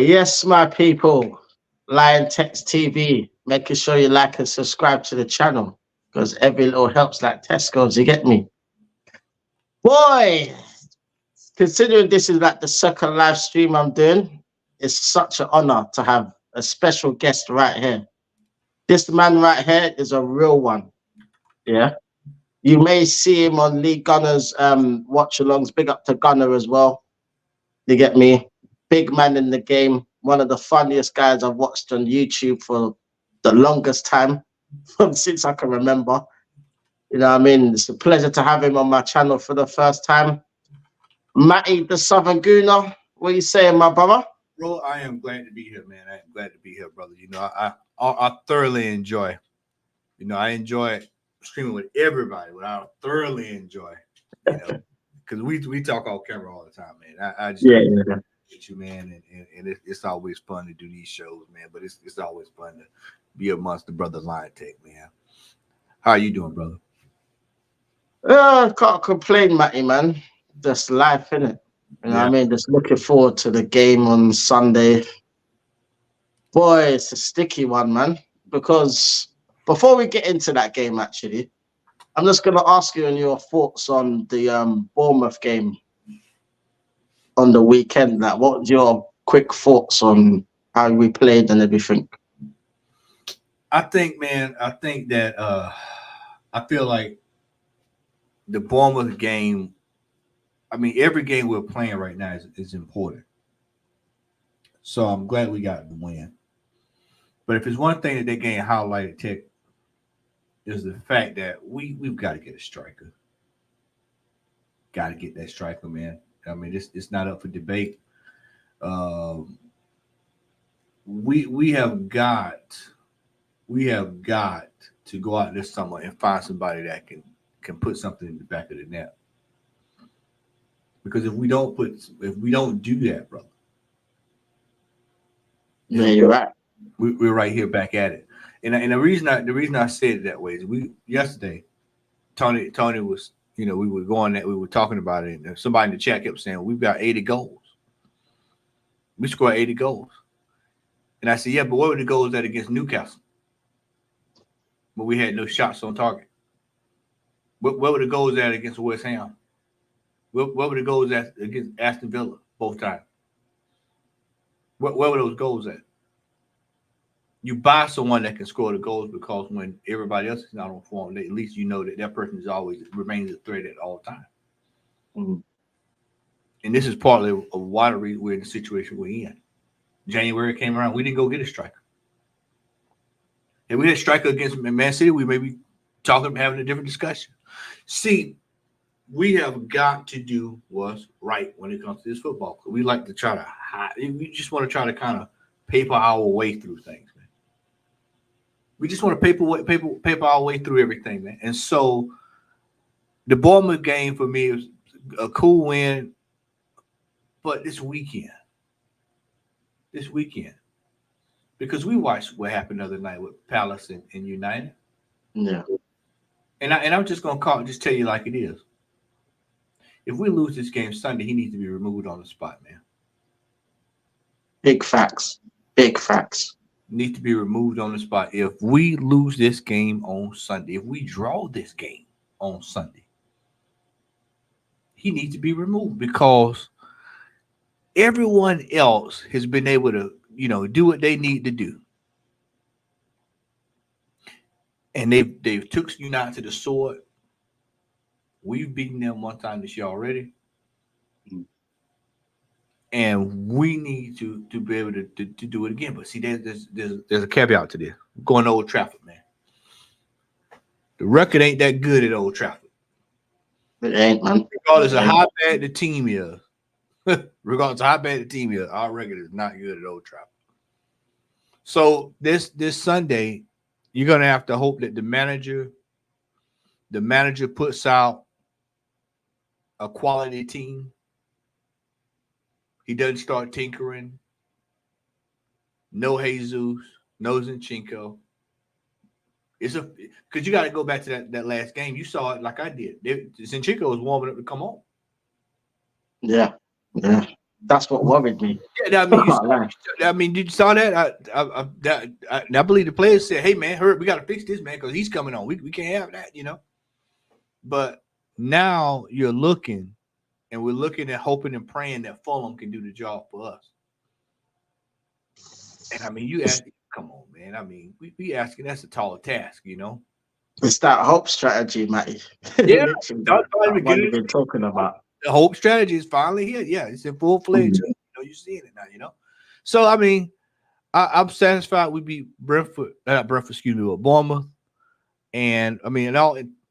Yes, my people. Lion Text TV. Making sure you like and subscribe to the channel because every little helps like Tesco's. You get me? Boy, considering this is like the second live stream I'm doing, it's such an honor to have a special guest right here. This man right here is a real one. Yeah. You may see him on Lee Gunner's watch alongs. Big up to Gunner as well. You get me? Big man in the game. One of the funniest guys I've watched on YouTube for the longest time, since I can remember. You know what I mean? It's a pleasure to have him on my channel for the first time. Matty, the Southern Gooner. What are you saying, my brother? Bro, I am glad to be here, man. I am glad to be here, brother. I thoroughly enjoy. I enjoy streaming with everybody. What I thoroughly enjoy, because we talk off camera all the time, man. I just with you, man, and it's always fun to do these shows, man. But it's always fun to be amongst the brothers Lion Tech, man. How are you doing, brother? Can't complain, Matty, man. Just life, innit? You know what I mean? Just looking forward to the game on Sunday. Boy, it's a sticky one, man. Because before we get into that game, actually, I'm just going to ask you on your thoughts on the Bournemouth game on the weekend. Like, what's your quick thoughts on how we played and everything? I think that I feel like the Bournemouth game, I mean, every game we're playing right now is important. So I'm glad we got the win. But if it's one thing that they game highlighted, Tech, is the fact that we've got to get a striker. Got to get that striker, man. I mean, it's not up for debate. We have got to go out this summer and find somebody that can put something in the back of the net. Because if we don't do that, brother, Yeah, you're right. We're right here back at it. And the reason I said it that way is yesterday, Tony was, we were talking about it, and somebody in the chat kept saying we've got 80 goals. We scored 80 goals. And I said, yeah, but what were the goals that against Newcastle? But we had no shots on target. What were the goals at against West Ham? What were the goals at against Aston Villa both times? Where were those goals at? You buy someone that can score the goals because when everybody else is not on form, at least you know that person remains a threat at all times. Mm-hmm. And this is partly of why we're in the situation we're in. January came around, we didn't go get a striker. If we had a striker against Man City, we may be having a different discussion. See, we have got to do what's right when it comes to this football. We like to try to hide. We just want to try to kind of paper our way through things, man. We just want to paper our way through everything, man. And so the Bournemouth game for me is a cool win, but this weekend, because we watched what happened the other night with Palace and United. Yeah. And I'm just gonna tell you like it is. If we lose this game Sunday, he needs to be removed on the spot, man. Big facts. Big facts. Needs to be removed on the spot. If we lose this game on Sunday, if we draw this game on Sunday, he needs to be removed because everyone else has been able to, do what they need to do. And they've took United to the sword. We've beaten them one time this year already. And we need to be able to do it again. But see, there's a caveat to this. I'm going to Old Trafford, man. The record ain't that good at Old Trafford. It ain't, man. Regardless of how bad the team is, our record is not good at Old Trafford. So this Sunday, you're gonna have to hope that the manager puts out a quality team. He doesn't start tinkering. No Jesus, no Zinchenko. Because you got to go back to that last game. You saw it like I did. Zinchenko was warming up to come on. Yeah. That's what worried me. Yeah, I mean, I can't lie. did you saw that? I believe the players said, "Hey, man, hurry, we got to fix this, man, because he's coming on. We can't have that, you know." But now you're looking, and we're looking at hoping and praying that Fulham can do the job for us. And I mean, you ask, come on, man. I mean, we asking that's a tall task, you know. It's that hope strategy, Matty. Yeah, Literally, that's why that we one get you've it. been talking about. The hope strategy is finally here. Yeah, it's in full fledged. Mm. You know, you're seeing it now. You know, so I mean, I'm satisfied we beat Brentford, not Brentford, excuse me, but Bournemouth. And I mean,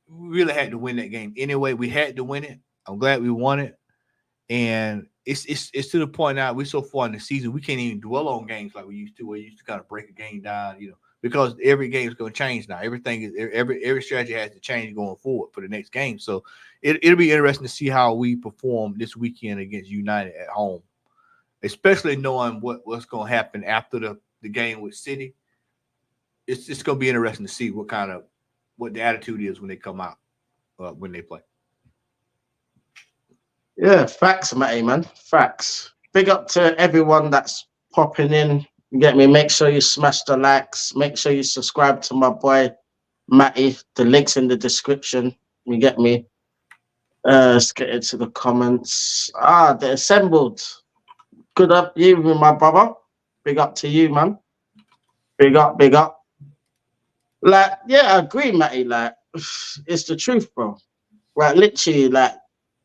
we really had to win that game anyway. We had to win it. I'm glad we won it. And it's to the point now we're so far in the season we can't even dwell on games like we used to. We used to kind of break a game down, you know, because every game is going to change now. Everything is every strategy has to change going forward for the next game. So it'll be interesting to see how we perform this weekend against United at home, especially knowing what's going to happen after the game with City. It's going to be interesting to see what the attitude is when they come out when they play. Yeah, facts, Matty, man. Facts. Big up to everyone that's popping in. You get me? Make sure you smash the likes. Make sure you subscribe to my boy Matty. The link's in the description. You get me? Let's get into the comments. They assembled. Good up you, my brother. Big up to you, man. Big up, big up. Like, yeah, I agree, Matty. Like, it's the truth, bro. Like, literally, like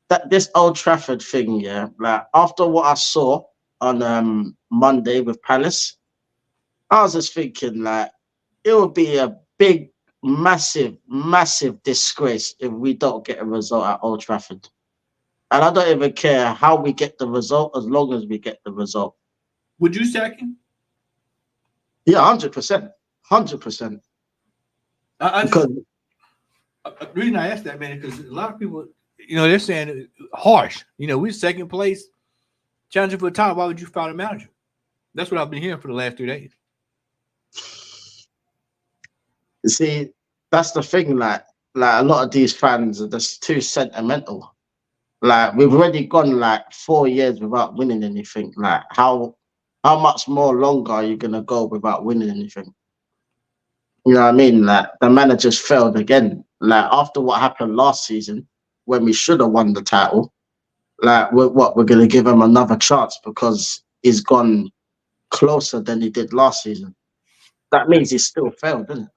that. This Old Trafford thing, yeah. Like, after what I saw on Monday with Palace, I was just thinking, like, it would be a big, massive, massive disgrace if we don't get a result at Old Trafford. And I don't even care how we get the result, as long as we get the result. Would you sack him? Yeah, 100%, 100%. Because The reason I asked that, man, because a lot of people, you know, they're saying harsh. You know, we're second place, challenging for the title. Why would you fire the manager? That's what I've been hearing for the last 3 days. you see, that's the thing. Like a lot of these fans are just too sentimental. Like we've already gone like 4 years without winning anything. Like how much more longer are you gonna go without winning anything? You know what I mean? Like the manager's failed again. Like after what happened last season, when we should have won the title, like we're gonna give him another chance because he's gone closer than he did last season. That means he's still failed, doesn't it?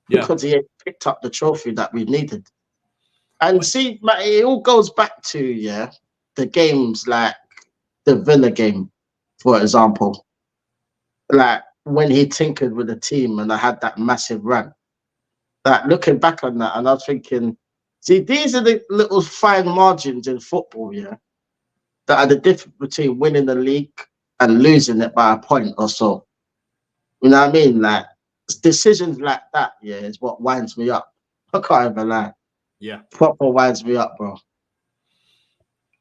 Yeah. Because he ain't picked up the trophy that we needed. And see, it all goes back to the games like the Villa game, for example. Like when he tinkered with the team and I had that massive run. Like looking back on that, and I was thinking, see, these are the little fine margins in football, yeah, that are the difference between winning the league and losing it by a point or so. You know what I mean? Like decisions like that, yeah, is what winds me up. I can't even lie. Yeah. Proper winds me up, bro.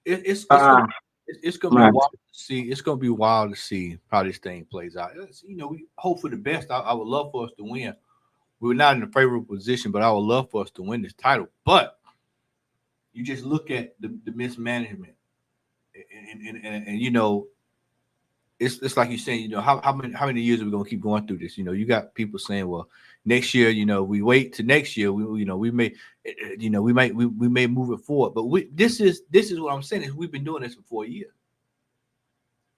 It's gonna be Man. wild to see. It's gonna be wild to see how this thing plays out. You know, we hope for the best. I would love for us to win. We're not in a favorable position, but I would love for us to win this title. But you just look at the mismanagement, and you know, it's like you're saying, you know, how many years are we gonna keep going through this? You know, you got people saying, well, next year, you know, we wait to next year. We may, you know, we may move it forward. But this is what I'm saying is we've been doing this for 4 years.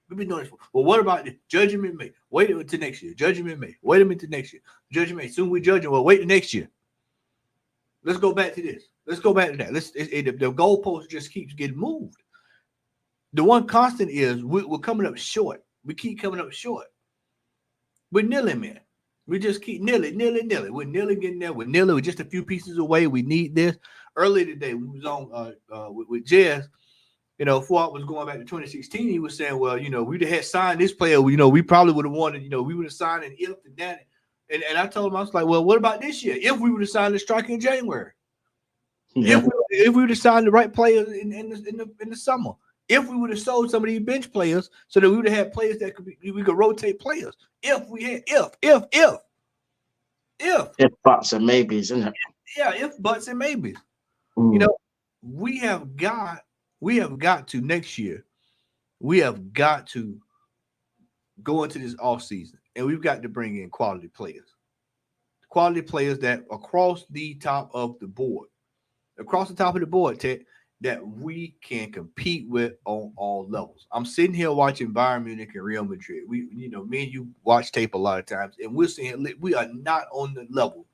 We've been doing this. Well, what about the judgment May? Wait until next year. Judgment May. Wait a minute to next year. Judgment May. Soon we judge it. Well, wait till next year. Let's go back to this. Let's go back to that. The goalpost just keeps getting moved. The one constant is we're coming up short. We keep coming up short. We're kneeling, man. We just keep kneeling. We're kneeling getting there. We're kneeling. We're just a few pieces away. We need this. Earlier today, we was on with Jez. You know, before I was going back to 2016, he was saying, well, you know, we'd have had signed this player. You know, we probably would have wanted, you know, we would have signed an if and that. And I told him, I was like, well, what about this year? If we would have signed the striker in January. Yeah. If we would have signed the right players in the summer. If we would have sold some of these bench players so that we would have had players that we could rotate players. If we had if buts and maybes, isn't it? Yeah, if buts and maybes. You know, we have got to next year we have got to go into this off season, and we've got to bring in quality players that across the top of the board, Ted, that we can compete with on all levels. I'm sitting here watching Bayern Munich and Real Madrid. Me and you watch tape a lot of times, and we're seeing we are not on the level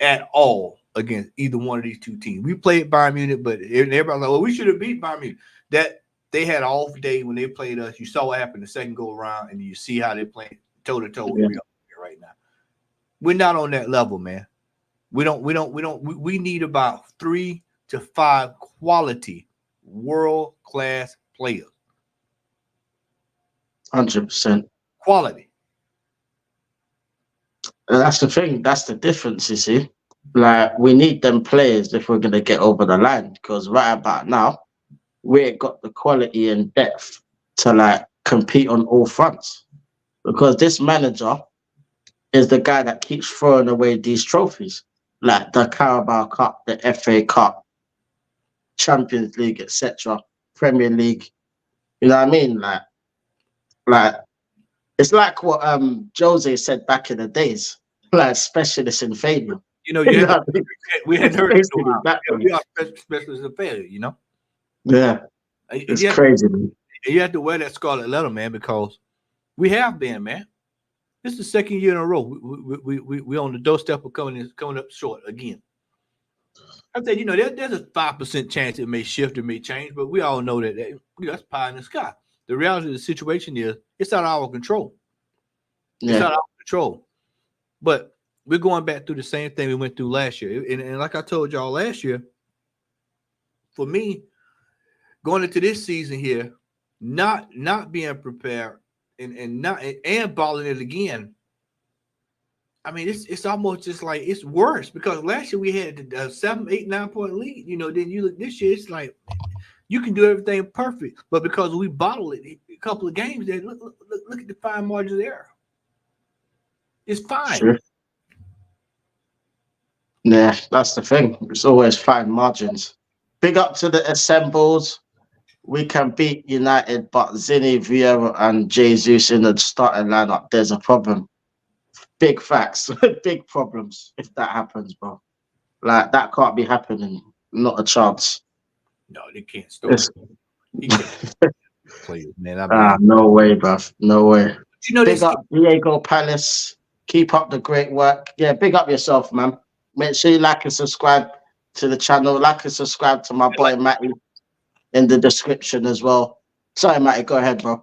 at all against either one of these two teams. We played Bayern Munich, but everybody's like, well, we should have beat Bayern Munich. That they had an off day when they played us. You saw what happened the second go around, and you see how they're playing toe to toe with Real right now. We're not on that level, man. We need about 3 to 5 quality world-class players. 100%. Quality. And that's the thing. That's the difference, you see. Like, we need them players if we're going to get over the line, because right about now, we ain't got the quality and depth to, like, compete on all fronts. Because this manager is the guy that keeps throwing away these trophies, like the Carabao Cup, the FA Cup, Champions League, etc., Premier League. You know what I mean? Like it's like what Jose said back in the days, like specialist in failure. We had heard it in a while. We are specialists in failure, you know? Yeah. It's crazy, man. You have to wear that scarlet letter, man, because we have been, man. This is the second year in a row. We on the doorstep of coming up short again. I said, there's a 5% chance it may shift, it may change, but we all know that that's pie in the sky. The reality of the situation is it's out of our control. It's out of our control. But we're going back through the same thing we went through last year. And like I told y'all last year, for me, going into this season here, not being prepared and balling it again. I mean, it's almost just like it's worse because last year we had a 7, 8, 9 point lead. Then you look this year, it's like you can do everything perfect, but because we bottle it a couple of games, there look at the fine margins of error. It's fine. Sure. Yeah, that's the thing. It's always fine margins. Big up to the assembles. We can beat United, but Zinni, Vieira, and Jesus in the starting lineup, there's a problem. Big facts, big problems if that happens, bro. Like, that can't be happening. Not a chance. No, they can't stop. Players, man. No way, bruv. No way. Big up Diego Palace. Keep up the great work. Yeah, big up yourself, man. Make sure you like and subscribe to the channel. Like and subscribe to my boy Matty in the description as well. Sorry, Matty, go ahead, bro.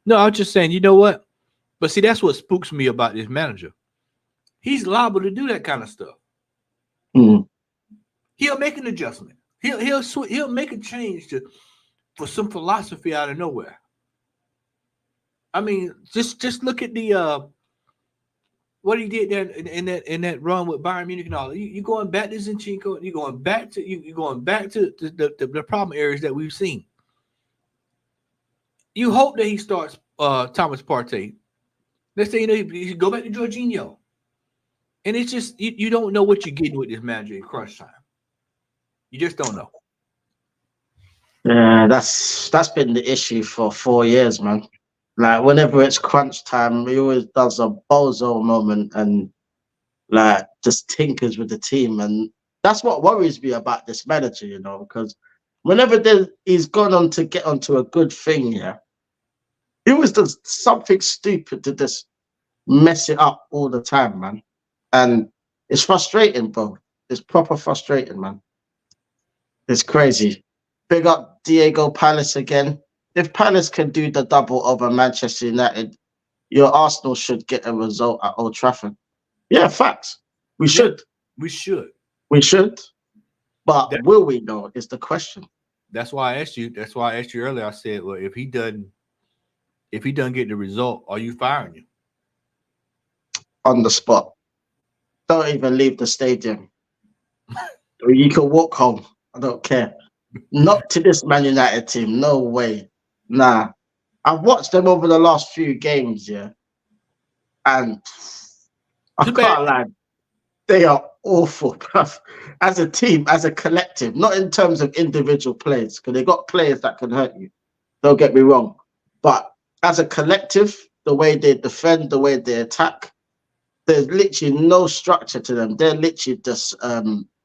No, I was just saying, you know what? But see, that's what spooks me about this manager. He's liable to do that kind of stuff. Mm. He'll make an adjustment. He'll make a change for some philosophy out of nowhere. I mean, just look at the what he did there in that run with Bayern Munich and all. You going back to Zinchenko. You're going back to the problem areas that we've seen. You hope that he starts Thomas Partey. Let's say he should go back to Jorginho. And it's just you don't know what you're getting with this manager in crunch time. You just don't know. Yeah, that's been the issue for 4 years, man. Like, whenever it's crunch time, he always does a bozo moment and like just tinkers with the team. And that's what worries me about this manager, because whenever he's gone on to get onto a good thing here, he always does something stupid to just mess it up all the time, man. And it's frustrating, bro. It's proper frustrating, man. It's crazy. Big up Diego Palace again. If Palace can do the double over Manchester United, your Arsenal should get a result at Old Trafford. Yeah, facts. We should. We should. But will we though, is the question. That's why I asked you. That's why I asked you earlier. I said, well, if he doesn't get the result, are you firing him? On the spot. Don't even leave the stadium. You can walk home. I don't care. Not to this Man United team. No way. Nah. I've watched them over the last few games, yeah. And I can't lie. They are awful, bruv. As a team, as a collective, not in terms of individual players, because they got players that can hurt you. Don't get me wrong. But as a collective, the way they defend, the way they attack, there's literally no structure to them. They're literally just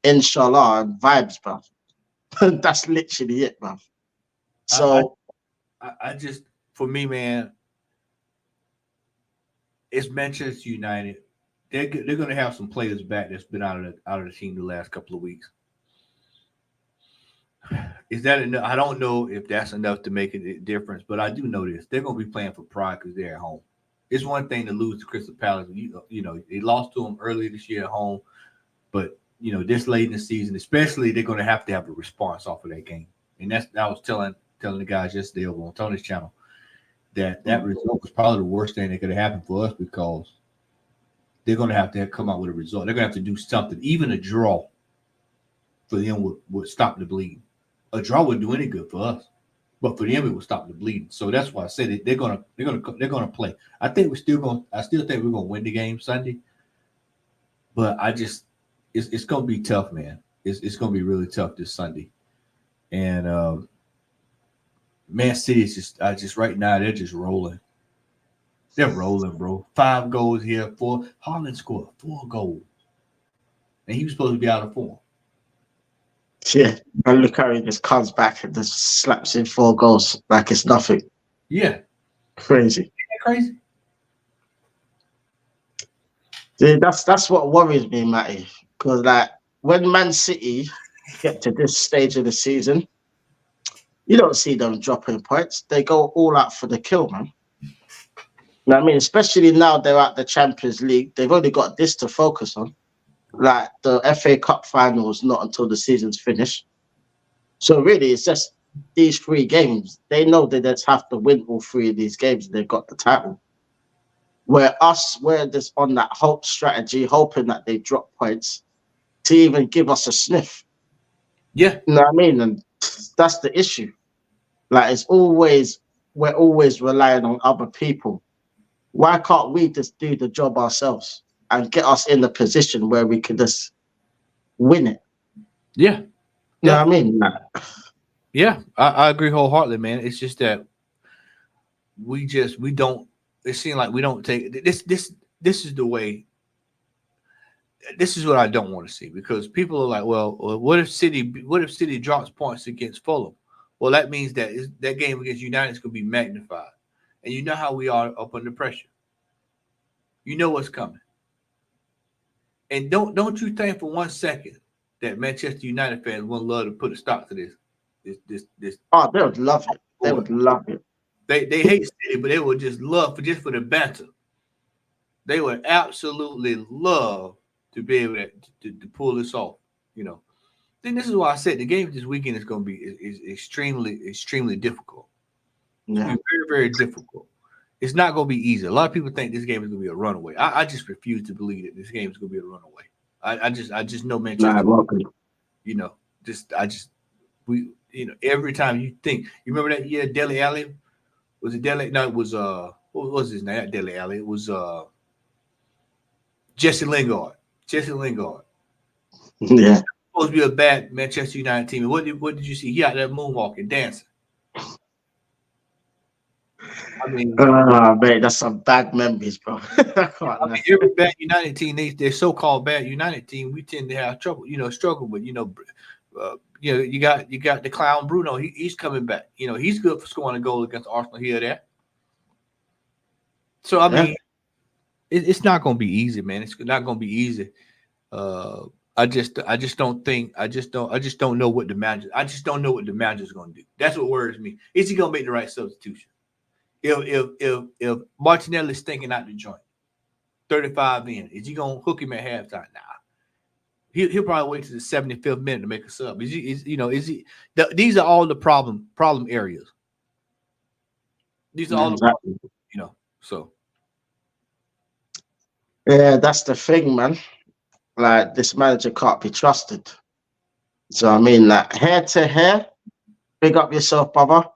inshallah and vibes, bruv. That's literally it, bruv. I, So I just, for me, man, it's Manchester United. They're going to have some players back that's been out of the team the last couple of weeks. Is that enough? I don't know if that's enough to make a difference, but I do know this: they're going to be playing for pride because they're at home. It's one thing to lose to Crystal Palace. You know they lost to them earlier this year at home, but this late in the season, especially, they're going to have a response off of that game. And I was telling the guys yesterday over on Tony's channel that result was probably the worst thing that could have happened for us because they're going to have come out with a result. They're going to have to do something. Even a draw for them would stop the bleeding. A draw wouldn't do any good for us, but for them it would stop the bleeding. So that's why I said they're gonna play. I still think we're gonna win the game Sunday, but it's gonna be tough, man. It's gonna be really tough this Sunday, and Man City is just right now they're just rolling. They're rolling, bro. 5 goals here, 4. Haaland scored 4 goals, and he was supposed to be out of form. yeah, and look how he just comes back and just slaps in 4 goals like it's nothing. Yeah, Crazy. Isn't that crazy? Yeah, that's what worries me, Matty. Because like when Man City get to this stage of the season, you don't see them dropping points. They go all out for the kill, man. You know what I mean? Especially now they're at the Champions League. They've only got this to focus on. Like the FA Cup final is not until the season's finished. So really, it's just these 3 games. They know they just have to win all 3 of these games. They've got the title. We're just on that hope strategy, hoping that they drop points to even give us a sniff. Yeah, You know what I mean? And that's the issue. Like we're always relying on other people. Why can't we just do the job ourselves and get us in a position where we can just win it? yeah. You know what I mean? Yeah, I agree wholeheartedly, man. It's just that we don't. It seems like we don't take this. This is the way. This is what I don't want to see because people are like, well, what if City drops points against Fulham? Well, that means that that game against United is going to be magnified, and you know how we are up under pressure. You know what's coming, and don't you think for 1 second that Manchester United fans would love to put a stop to this. Oh, they would love it. They would love it. They hate City, but they would just love for the banter. They would absolutely love to be able to pull this off. Then this is why I said the game this weekend is going to be is extremely difficult. Yeah. It's very, very difficult. It's not going to be easy. A lot of people think this game is going to be a runaway. I just refuse to believe that this game is going to be a runaway. I just know Manchester. Every time you think, you remember that year Dele Alli? Was it Dele? No, it was what was his name? Not Dele Alli. It was Jesse Lingard. Yeah. Supposed to be a bad Manchester United team. What did you see? He out there moonwalking, dancing. I mean, mate, that's some bad memories, bro. Every bad United team, their so-called bad United team, we tend to have trouble, struggle with, you got the clown Bruno. He's coming back. He's good for scoring a goal against Arsenal here or there. So I mean, it's not going to be easy, man. It's not going to be easy. I just don't know what the manager. I just don't know what the manager's going to do. That's what worries me. Is he going to make the right substitution? If Martinelli's thinking out the joint, 35 in, is he going to hook him at halftime? Nah. He'll probably wait to the 75th minute to make a sub. These are all the problem areas. These are all the problems, so. Yeah, that's the thing, man. Like, this manager can't be trusted. So, I mean, like, hair to hair, big up yourself, brother.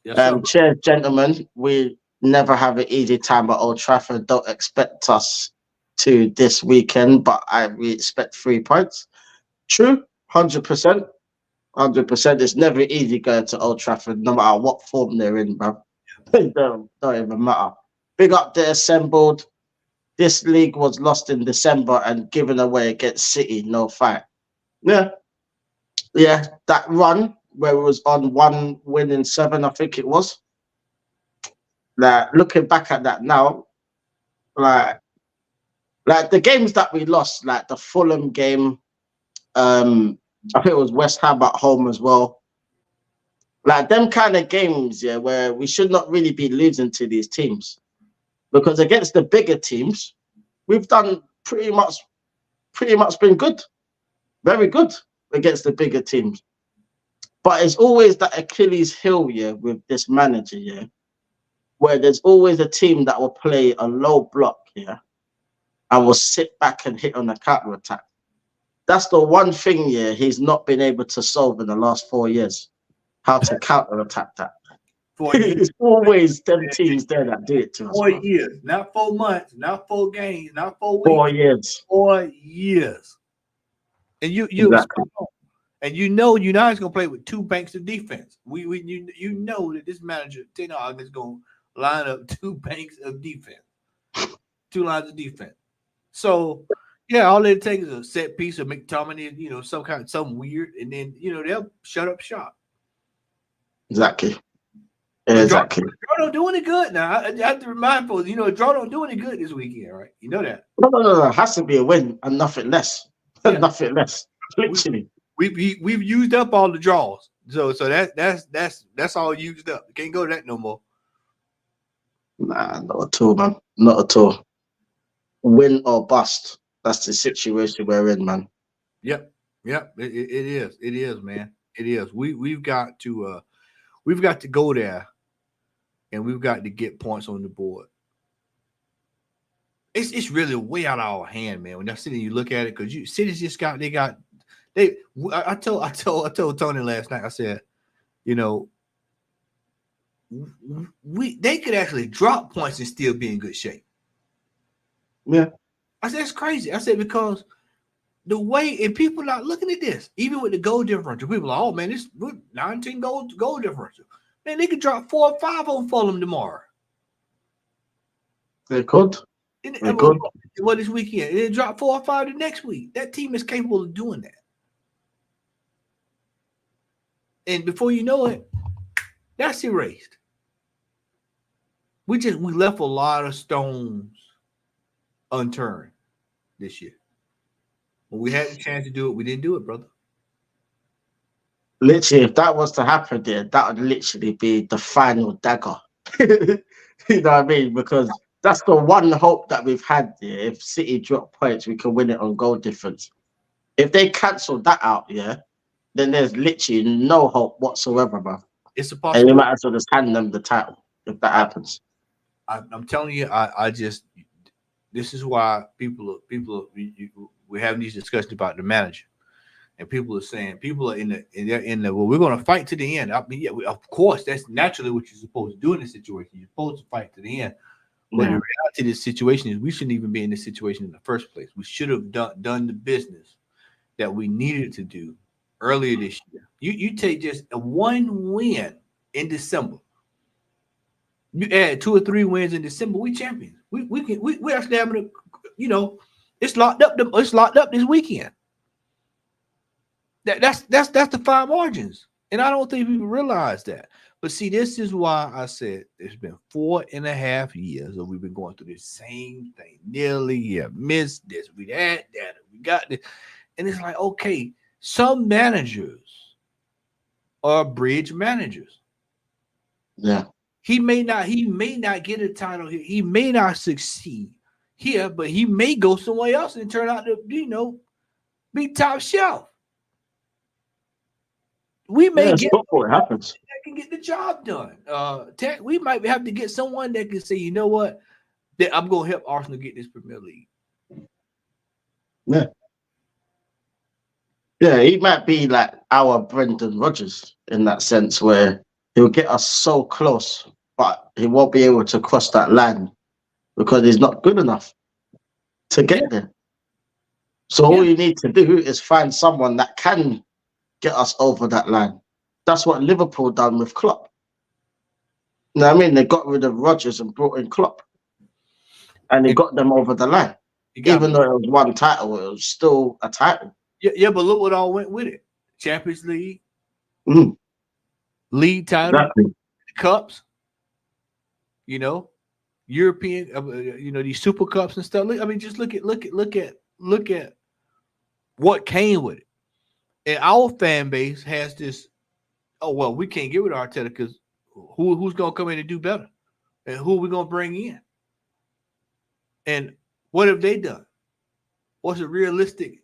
Yes, cheers, gentlemen. We never have an easy time at Old Trafford. Don't expect us to this weekend, but we expect 3 points. True, 100%. It's never easy going to Old Trafford, no matter what form they're in, bro. Don't even matter. Big up the assembled. This league was lost in December and given away against City. No fight. Yeah, yeah. That run where it was on 1 win in 7, I think it was. Like looking back at that now, like the games that we lost, like the Fulham game. I think it was West Ham at home as well. Like them kind of games, yeah, where we should not really be losing to these teams because against the bigger teams, we've done pretty much been good, very good against the bigger teams. But it's always that Achilles heel, yeah, with this manager, yeah, where there's always a team that will play a low block, yeah, and will sit back and hit on a counter attack. That's the one thing, yeah, he's not been able to solve in the last 4 years. How to counter attack that. 4 years. It's always them teams there that do it to us. 4 bro. years, not 4 months, not 4 games, not 4 weeks. 4 years. 4 years. And you Exactly. and you know United's gonna play with 2 banks of defense. You know that this manager Ten Hag is gonna line up 2 banks of defense, 2 lines of defense. So yeah, all it takes is a set piece of McTominay, something weird, and then they'll shut up shop. Exactly. Exactly. Draw don't do any good now. I have to remind folks, draw don't do any good this weekend, right? You know that. No. It has to be a win and nothing less. Yeah. Nothing less. Literally. We've used up all the draws, so that's all used up. Can't go to that no more. Nah, not at all, man. Not at all. Win or bust. That's the situation we're in, man. Yep. It is, man. It is. We've got to go there, and we've got to get points on the board. It's really way out of our hand, man. When you're sitting, you look at it because cities just got. I told Tony last night. I said, they could actually drop points and still be in good shape. Yeah. I said, it's crazy. I said, because the way, and people not looking at this, even with the goal differential, people are, oh man, this 19 goal differential. Man, they could drop 4 or 5 on Fulham tomorrow. They could. Well, this weekend. And then drop 4 or 5 the next week. That team is capable of doing that. And before you know it, that's erased. We left a lot of stones unturned this year. When we had the chance to do it, we didn't do it, brother. Literally, if that was to happen there, that would literally be the final dagger. You know what I mean? Because that's the one hope that we've had there. If City drop points, we can win it on goal difference. If they cancel that out, yeah, then there's literally no hope whatsoever, bro. It's a possibility. And you might as well just hand them the title if that happens. I'm telling you, I just, this is why we're having these discussions about the manager, and people are saying, people are in the well, we're going to fight to the end. I mean, yeah, of course, that's naturally what you're supposed to do in this situation. You're supposed to fight to the end. But the reality of this situation is we shouldn't even be in this situation in the first place. We should have done the business that we needed to do earlier this year. You take just a 1 win in December. You add 2 or 3 wins in December, we champions. We actually having it's locked up. It's locked up this weekend. That's the 5 margins, and I don't think people realize that. But see, this is why I said it's been 4.5 years that we've been going through the same thing. Nearly missed this, we had that, we got this, and it's like, okay, some managers are bridge managers. Yeah. He may not get a title here. He may not succeed here, but he may go somewhere else and turn out to, be top shelf. We may get football, it happens. That can get the job done. We might have to get someone that can say, you know what, that I'm going to help Arsenal get this Premier League. Yeah. Yeah, he might be like our Brendan Rodgers in that sense, where he'll get us so close, but he won't be able to cross that line because he's not good enough to get there. So all you need to do is find someone that can get us over that line. That's what Liverpool done with Klopp. You know what I mean? They got rid of Rodgers and brought in Klopp, and he got them over the line. Even though it was one title, it was still a title. Yeah, but look what all went with it: Champions League, league title, exactly. cups. You know, European. These Super Cups and stuff. I mean, just look at what came with it. And our fan base has this. Oh well, we can't get rid of Arteta because who's going to come in and do better, and who are we going to bring in? And what have they done? What's the realistic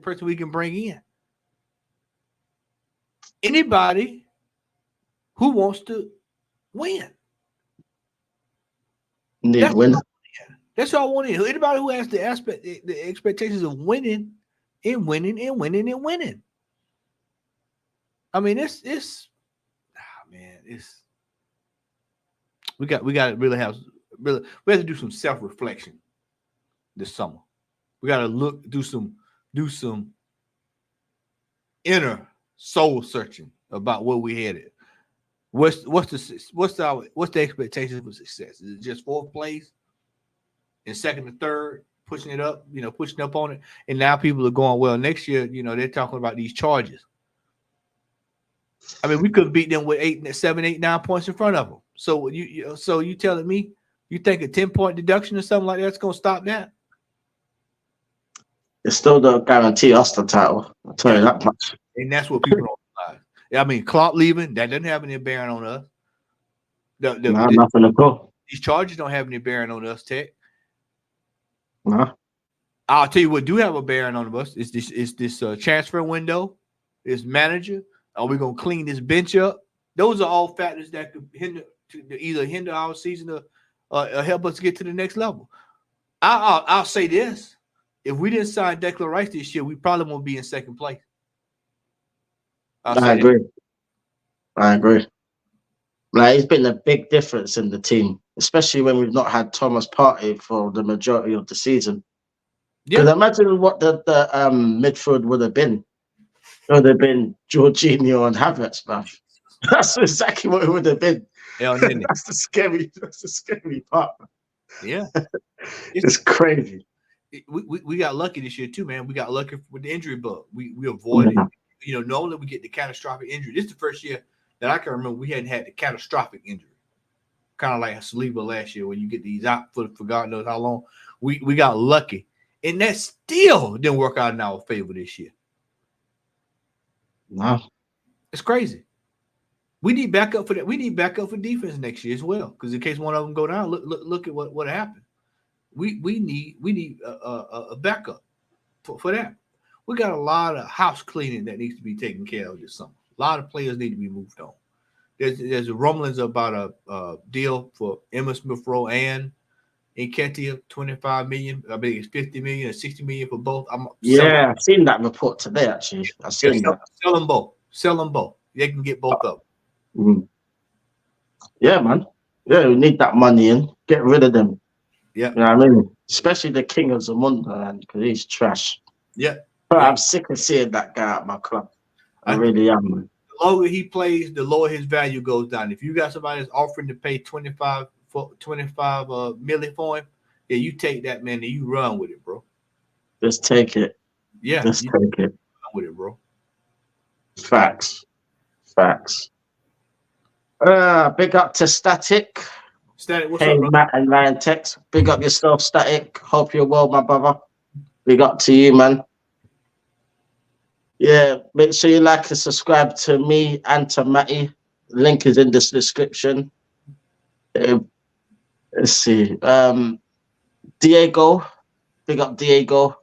person we can bring in? Anybody who wants to win. That's all I want in. Anybody who has the expectations of winning and winning and winning and winning. I mean, we got to we have to do some self-reflection this summer. We got to do some inner soul searching about where we headed. What's the expectations for success? Is it just fourth place and second and third, pushing up on it? And now people are going, well, next year, they're talking about these charges. I mean, we could beat them with 7, 8, 9 points in front of them. So you telling me you think a 10-point deduction or something like that's going to stop that? It still don't guarantee us the title. I'll tell you that much. And that's what people don't realize. I mean, Klopp leaving, that doesn't have any bearing on us. Nothing at all. These charges don't have any bearing on us, Tech. No. I'll tell you what do have a bearing on us. Is this transfer window, this manager. Are we going to clean this bench up? Those are all factors that could either hinder our season or help us get to the next level. I'll say this. If we didn't sign Declan Rice this year, we probably won't be in second place. I agree. Like, it's been a big difference in the team, especially when we've not had Thomas Partey for the majority of the season. Because imagine what the midfield would have been. It would have been Jorginho and Havertz, man. That's exactly what it would have been. That's the scary part. Yeah. It's crazy. We got lucky this year too, man. We got lucky with the injury bug. We avoided, normally we get the catastrophic injury. This is the first year that I can remember we hadn't had the catastrophic injury. Kind of like Saliba last year when you get these out for God knows how long. We got lucky. And that still didn't work out in our favor this year. No. It's crazy. We need backup for that. We need backup for defense next year as well. Because in case one of them go down, look at what happened. We need a backup for that. We got a lot of house cleaning that needs to be taken care of this summer. A lot of players need to be moved on. There's rumblings about a deal for Emma Smith-Rowe and Nketiah, 25 million. I mean, it's 50 million or 60 million for both. I've seen that report today. Actually, I've seen that. Sell them both. Sell them both. They can get both up. Yeah, man. Yeah, we need that money in. Get rid of them. Yeah, you know what I mean. Especially the king of Zamunda, man, because he's trash. Yeah, but I'm sick of seeing that guy at my club. I really am, man. The longer he plays, the lower his value goes down. If you got somebody that's offering to pay 25 million for him, yeah, you take that, man, and you run with it, bro. Just take it. Yeah, just take it. Run with it, bro. Facts. Big up to Static. Static, what's up, bro? Matt and Ryan Tex. Big up yourself, Static. Hope you're well, my brother. Big up to you, man. Yeah, make sure you like and subscribe to me and to Matty. Link is in the description. Let's see. Diego. Big up Diego.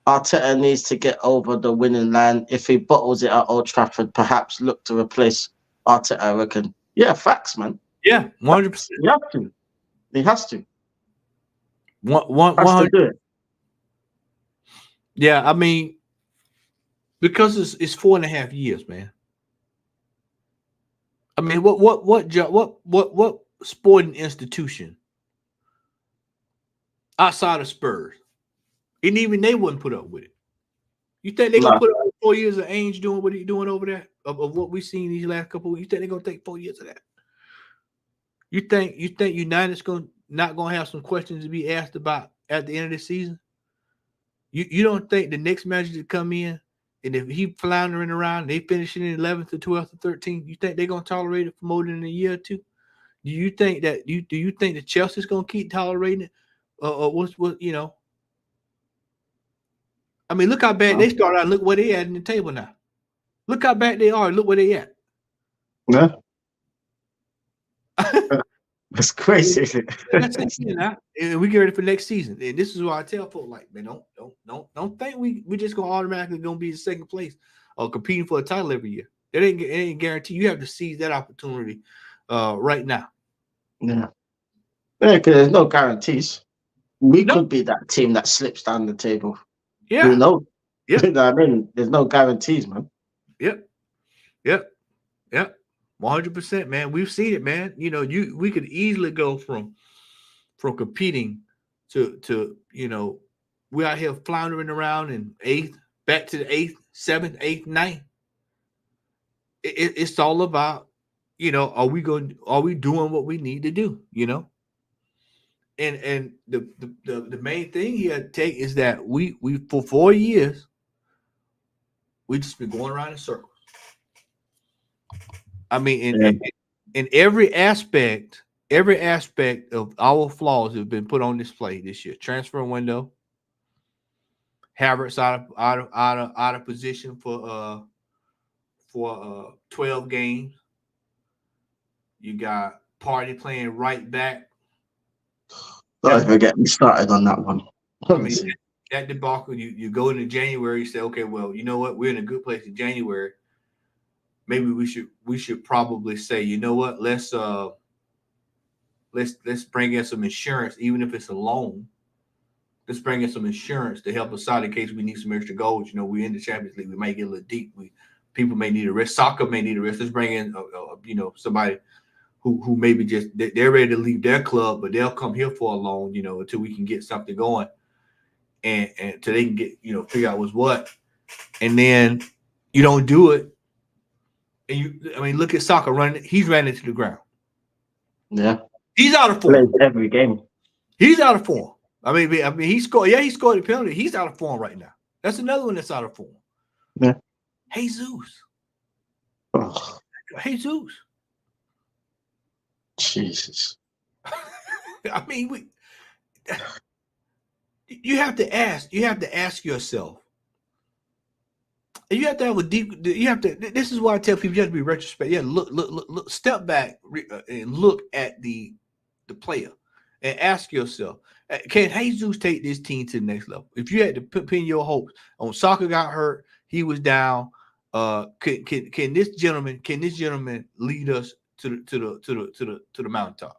Arteta needs to get over the winning line. If he bottles it at Old Trafford, perhaps look to replace Arteta, I reckon. Yeah, facts, man. Yeah, 100%. You have to. He has to. 100 to do it. Yeah, I mean, because it's 4.5 years, man. I mean, what sporting institution outside of Spurs, and even they wouldn't put up with it? You think they're gonna put up 4 years of Ainge doing what he's doing over there of what we've seen these last couple of weeks? You think they're gonna take 4 years of that? You think United's not gonna have some questions to be asked about at the end of the season? You don't think the next manager to come in, and if he floundering around, they finishing in 11th or 12th or 13th, you think they're gonna tolerate it for more than a year or two? Do you think that do you think that Chelsea's gonna keep tolerating it? Or what you know? I mean, look how bad they started out. Look where they at in the table now. Look how bad they are. Look where they at. Yeah, that's crazy. That's it, you know. And we get ready for next season. And this is why I tell folks, like, man, don't think we just gonna automatically gonna be in second place or competing for a title every year. It ain't guaranteed. You have to seize that opportunity right now. Yeah, because there's no guarantees. We No, could be that team that slips down the table. Who yeah, knows? yep, You know what I mean? There's no guarantees, man. yep, yep, yep. 100%, man. We've seen it, man. You know, we could easily go from competing to we out here floundering around in eighth, back to the eighth, seventh, eighth, ninth. It's all about, are we doing what we need to do, and the main thing here take is that we for 4 years we just been going around in circles. I mean, in every aspect of our flaws have been put on display this year. Transfer window, Havertz out of position for 12 games. You got Party playing right back. Don't even get me started on that one. I mean, that debacle, you go into January, you say, okay, well, you know what? We're in a good place in January. Maybe we should probably say, you know what? Let's bring in some insurance, even if it's a loan. Let's bring in some insurance to help us out in case we need some extra goals. We're in the Champions League. We might get a little deep. People may need a rest. Soccer may need a rest. Let's bring in, somebody who maybe just they're ready to leave their club, but they'll come here for a loan, until we can get something going, and until they can get, figure out what's what. And then you don't do it, and look at Soccer running. He's ran into the ground. Yeah, he's out of form. Every game. He's out of form. I mean, he scored. Yeah, he scored a penalty. He's out of form right now. That's another one that's out of form. Yeah. Jesus. Oh. Jesus. Jesus. I mean, you have to ask yourself. You have to have a deep. This is why I tell people you have to be retrospective. Yeah, look, step back and look at the player, and ask yourself: can Jesus take this team to the next level? If you had to pin your hopes on Soccer got hurt, he was down. Can this gentleman lead us to the mountaintop?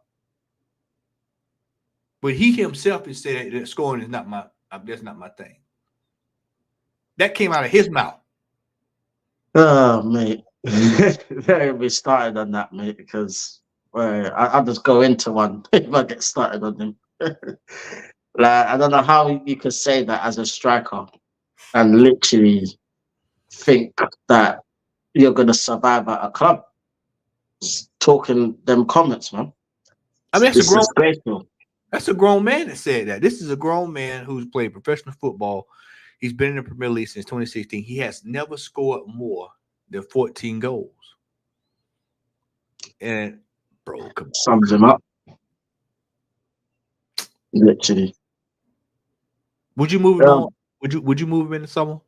But he himself has said that scoring is that's not my thing. That came out of his mouth. Oh, mate. Don't be started on that, mate, because I'll just go into one if I get started on him. Like, I don't know how you could say that as a striker and literally think that you're going to survive at a club. Just talking them comments, man. I mean, disgraceful. That's a grown man that said that. This is a grown man who's played professional football. He's been in the Premier League since 2016. He has never scored more than 14 goals. And bro, sums him up. Literally. Would you move him on? Would you move him in the summer?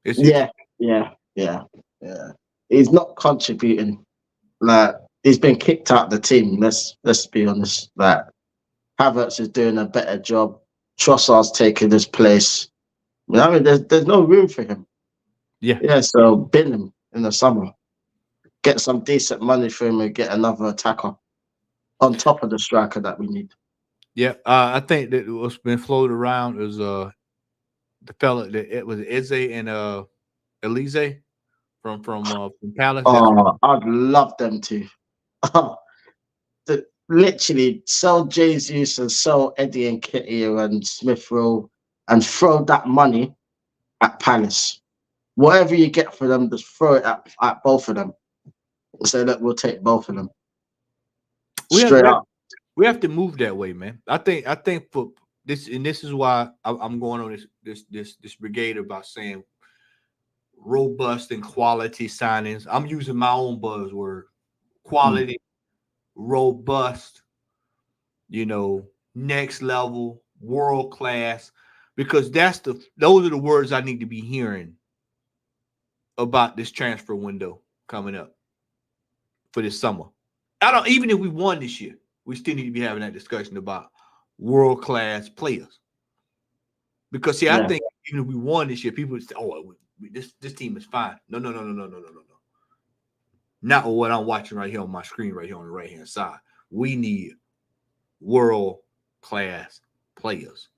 Yeah. He's not contributing. Like, he's been kicked out of the team. Let's be honest. Like, Havertz is doing a better job. Trossard's taking his place. I mean, there's no room for him. Yeah. So bin him in the summer. Get some decent money for him and get another attacker on top of the striker that we need. Yeah, I think that what's been floated around is the fella that it was Eze and Elise from Palace. Oh, I'd love them to. Literally sell Jesus and sell Eddie and Kitty and Smith Rowe and throw that money at Palace. Whatever you get for them, just throw it at both of them. So that we'll take both of them. We have, Straight we have up. we have to move that way, man. I think for this, and this is why I'm going on this brigade about saying robust and quality signings. I'm using my own buzzword: quality, robust, next level, world class, because those are the words I need to be hearing about this transfer window coming up for this summer. I don't Even if we won this year, we still need to be having that discussion about world class players. Because see, I Yeah. think even if we won this year, people would say, "Oh, this team is fine." No, no, no, no, no, no, no, no, no. Not what I'm watching right here on my screen, right here on the right hand side. We need world class players.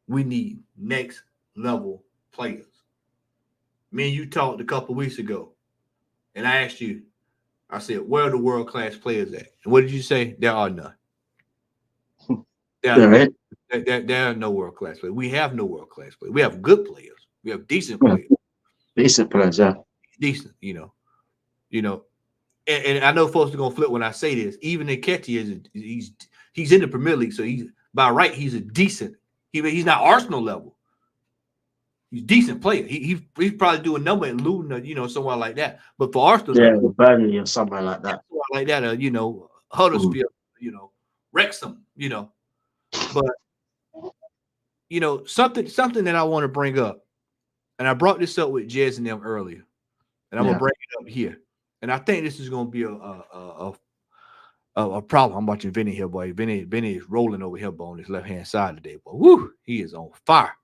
We need next level players. Me and you talked a couple weeks ago, and I asked you, I said, "Where are the world class players at?" And what did you say? There are none. There are Yeah, none. right. There are no world class players. We have no world class players. We have good players. We have decent Yeah. players. Decent players, yeah. Decent, you know. And I know folks are gonna flip when I say this. Even Nketiah he's in the Premier League, so he's by right he's a decent. He's not Arsenal level. He's a decent player. He's probably doing number in Luton, somewhere like that. But for Arsenal Yeah, level, Burnley or somewhere like that. somewhere like that, Mm. Huddersfield, Wrexham, But something that I want to bring up, and I brought this up with Jez and them earlier, and I'm gonna Yeah. bring it up here. And I think this is gonna be a problem. I'm watching Vinny here, boy. Vinny is rolling over here, boy, on his left hand side today, boy. Woo, he is on fire.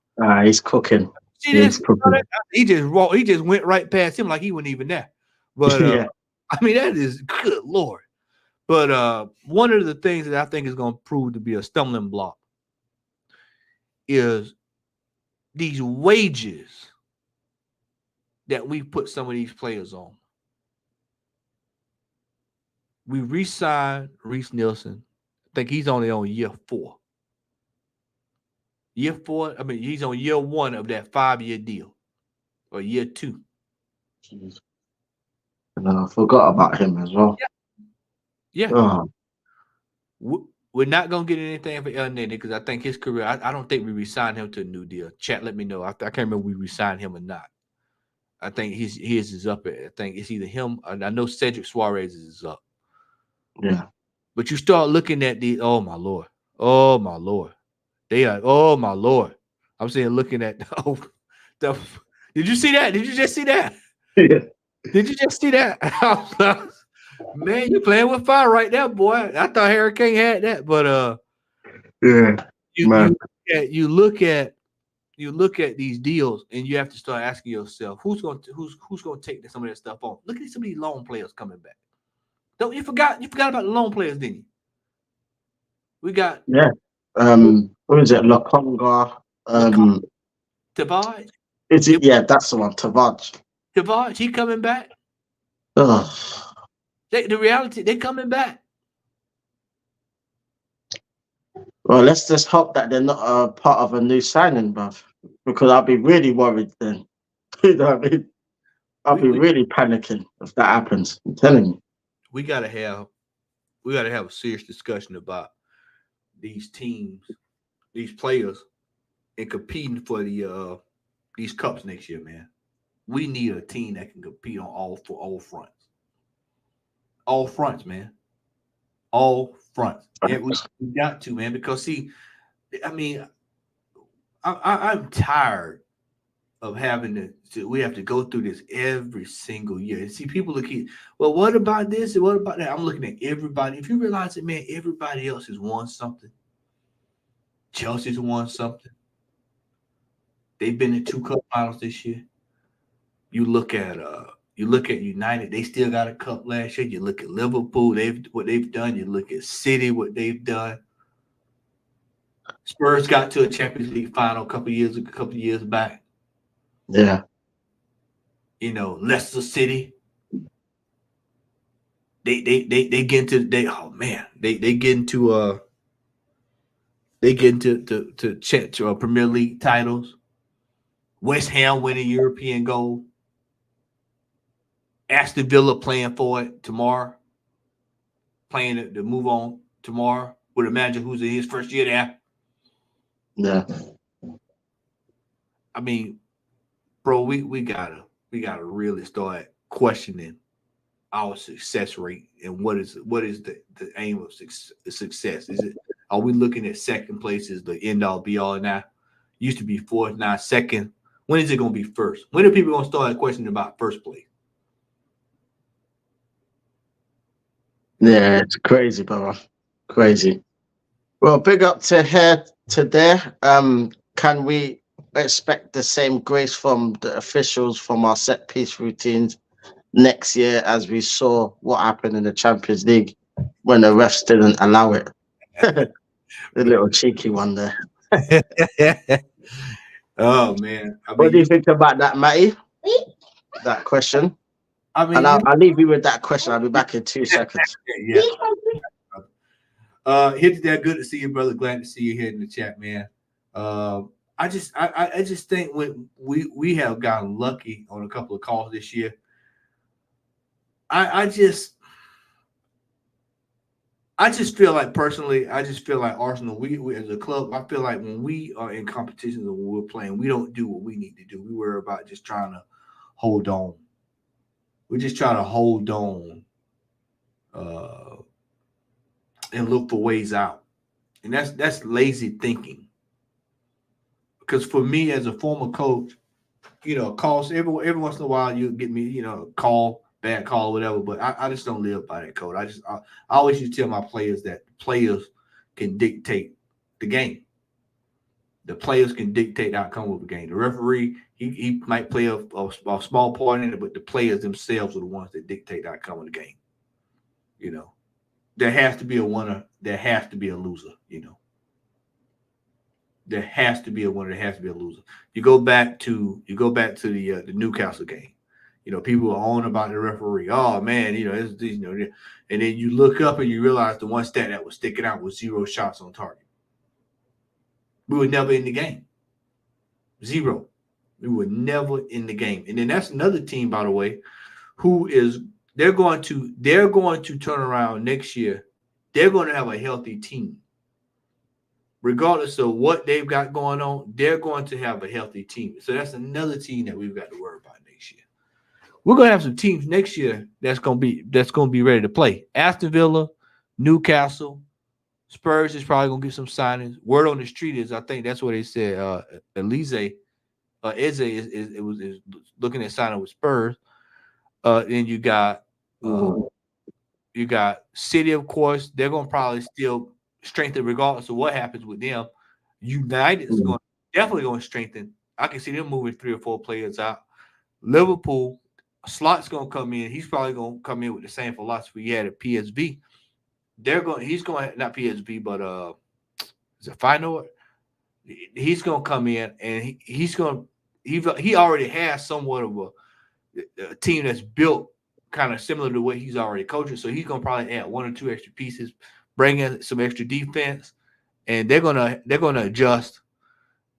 He's cooking. See He's this? cooking. He just went right past him like he wasn't even there. But Yeah. I mean, that is good Lord. But one of the things that I think is gonna prove to be a stumbling block is these wages that we put some of these players on. We re-signed Reese Nielsen. I think he's only on year 4. Year 4, I mean, he's on year 1 of that 5-year deal, or year 2. Jeez. And I forgot about him as well. Yeah. Oh, We're not going to get anything for El Nene because I think his career, I don't think we re-signed him to a new deal. Chat, let me know. I can't remember if we re-signed him or not. I think his is up. I think it's either him. I know Cedric Suarez is up. yeah. But you start looking at oh my Lord. Oh my Lord. They are, oh my Lord. I'm saying looking at, did you see that? Did you just see that? Yeah. Did you just see that? Man, you playing with fire right there, boy. I thought Hurricane had that, but Yeah. Man. you look at these deals and you have to start asking yourself who's going to take some of that stuff on. Look at some of these loan players coming back. Don't you forgot about the loan players, didn't you? We got Yeah. Who is it? Lokonga. Tavares. Is it? Yeah, that's the one. Tavares, he coming back. Ugh. The reality, they coming back. Well, let's just hope that they're not a part of a new signing, bruv. Because I'll be really worried then. You know what I mean? I'll be really panicking if that happens. I'm telling you. We gotta have a serious discussion about these teams, these players, and competing for these cups next year, man. We need a team that can compete on all fronts. All fronts, man. All fronts. Yeah, we got to, man, because see, I mean, I'm tired of having we have to go through this every single year. And see, people look at, well, what about this and what about that? I'm looking at everybody. If you realize that, man, everybody else has won something. Chelsea's won something. They've been in 2 cup finals this year. You look at United, they still got a cup last year. You look at Liverpool, what they've done. You look at City, what they've done. Spurs got to a Champions League final a couple years back. Yeah. Leicester City. They get into Premier League titles. West Ham winning European gold. Aston Villa playing for it tomorrow. playing to move on tomorrow with a manager who's in his first year there. Yeah. I mean, bro, we gotta really start questioning our success rate and what is the aim of success? Is it, are we looking at second place as the end all be all now? Used to be fourth, now second. When is it gonna be first? When are people gonna start questioning about first place? Yeah, it's crazy, brother. Crazy. Well, big up to here to there. Can we expect the same grace from the officials from our set piece routines next year as we saw what happened in the Champions League when the refs didn't allow it? The little cheeky one there. Oh man, I What mean, do you think about that, Matty? That question? I And mean, I'll leave you with that question. I'll be back in 2 seconds. yeah. Hit that. Good to see you, brother. Glad to see you here in the chat, man. I just think when we have gotten lucky on a couple of calls this year. I just feel like personally, I just feel like Arsenal, we as a club, I feel like when we are in competitions or when we're playing, we don't do what we need to do. We worry about just trying to hold on. We're just trying to hold on uh, and look for ways out. And that's lazy thinking. Because for me as a former coach, calls every once in a while you get me, call, bad call, whatever. But I just don't live by that code. I always used to tell my players that players can dictate the game. The players can dictate the outcome of the game. The referee, he might play a small part in it, but the players themselves are the ones that dictate the outcome of the game. There has to be a winner. There has to be a loser. There has to be a winner. There has to be a loser. You go back to the Newcastle game. People are on about the referee. Oh man, and then you look up and you realize the one stat that was sticking out was 0 shots on target. We were never in the game. 0. We were never in the game. And then that's another team, by the way, they're going to turn around next year. They're going to have a healthy team. Regardless of what they've got going on, they're going to have a healthy team. So that's another team that we've got to worry about next year. We're going to have some teams next year that's going to be ready to play. Aston Villa, Newcastle, Spurs is probably going to get some signings. Word on the street is, I think that's what they said. Eze is looking at signing with Spurs. Then you got City, of course. They're going to probably still strengthen regardless of what happens with them. United is definitely going to strengthen. I can see them moving 3 or 4 players out. Liverpool, Slot's going to come in. He's probably going to come in with the same philosophy he had at PSV. He's going not PSV, but is it Feyenoord? He's going to come in and he already has somewhat of a team that's built kind of similar to what he's already coaching. So he's going to probably add 1 or 2 extra pieces, bring in some extra defense, and they're gonna adjust.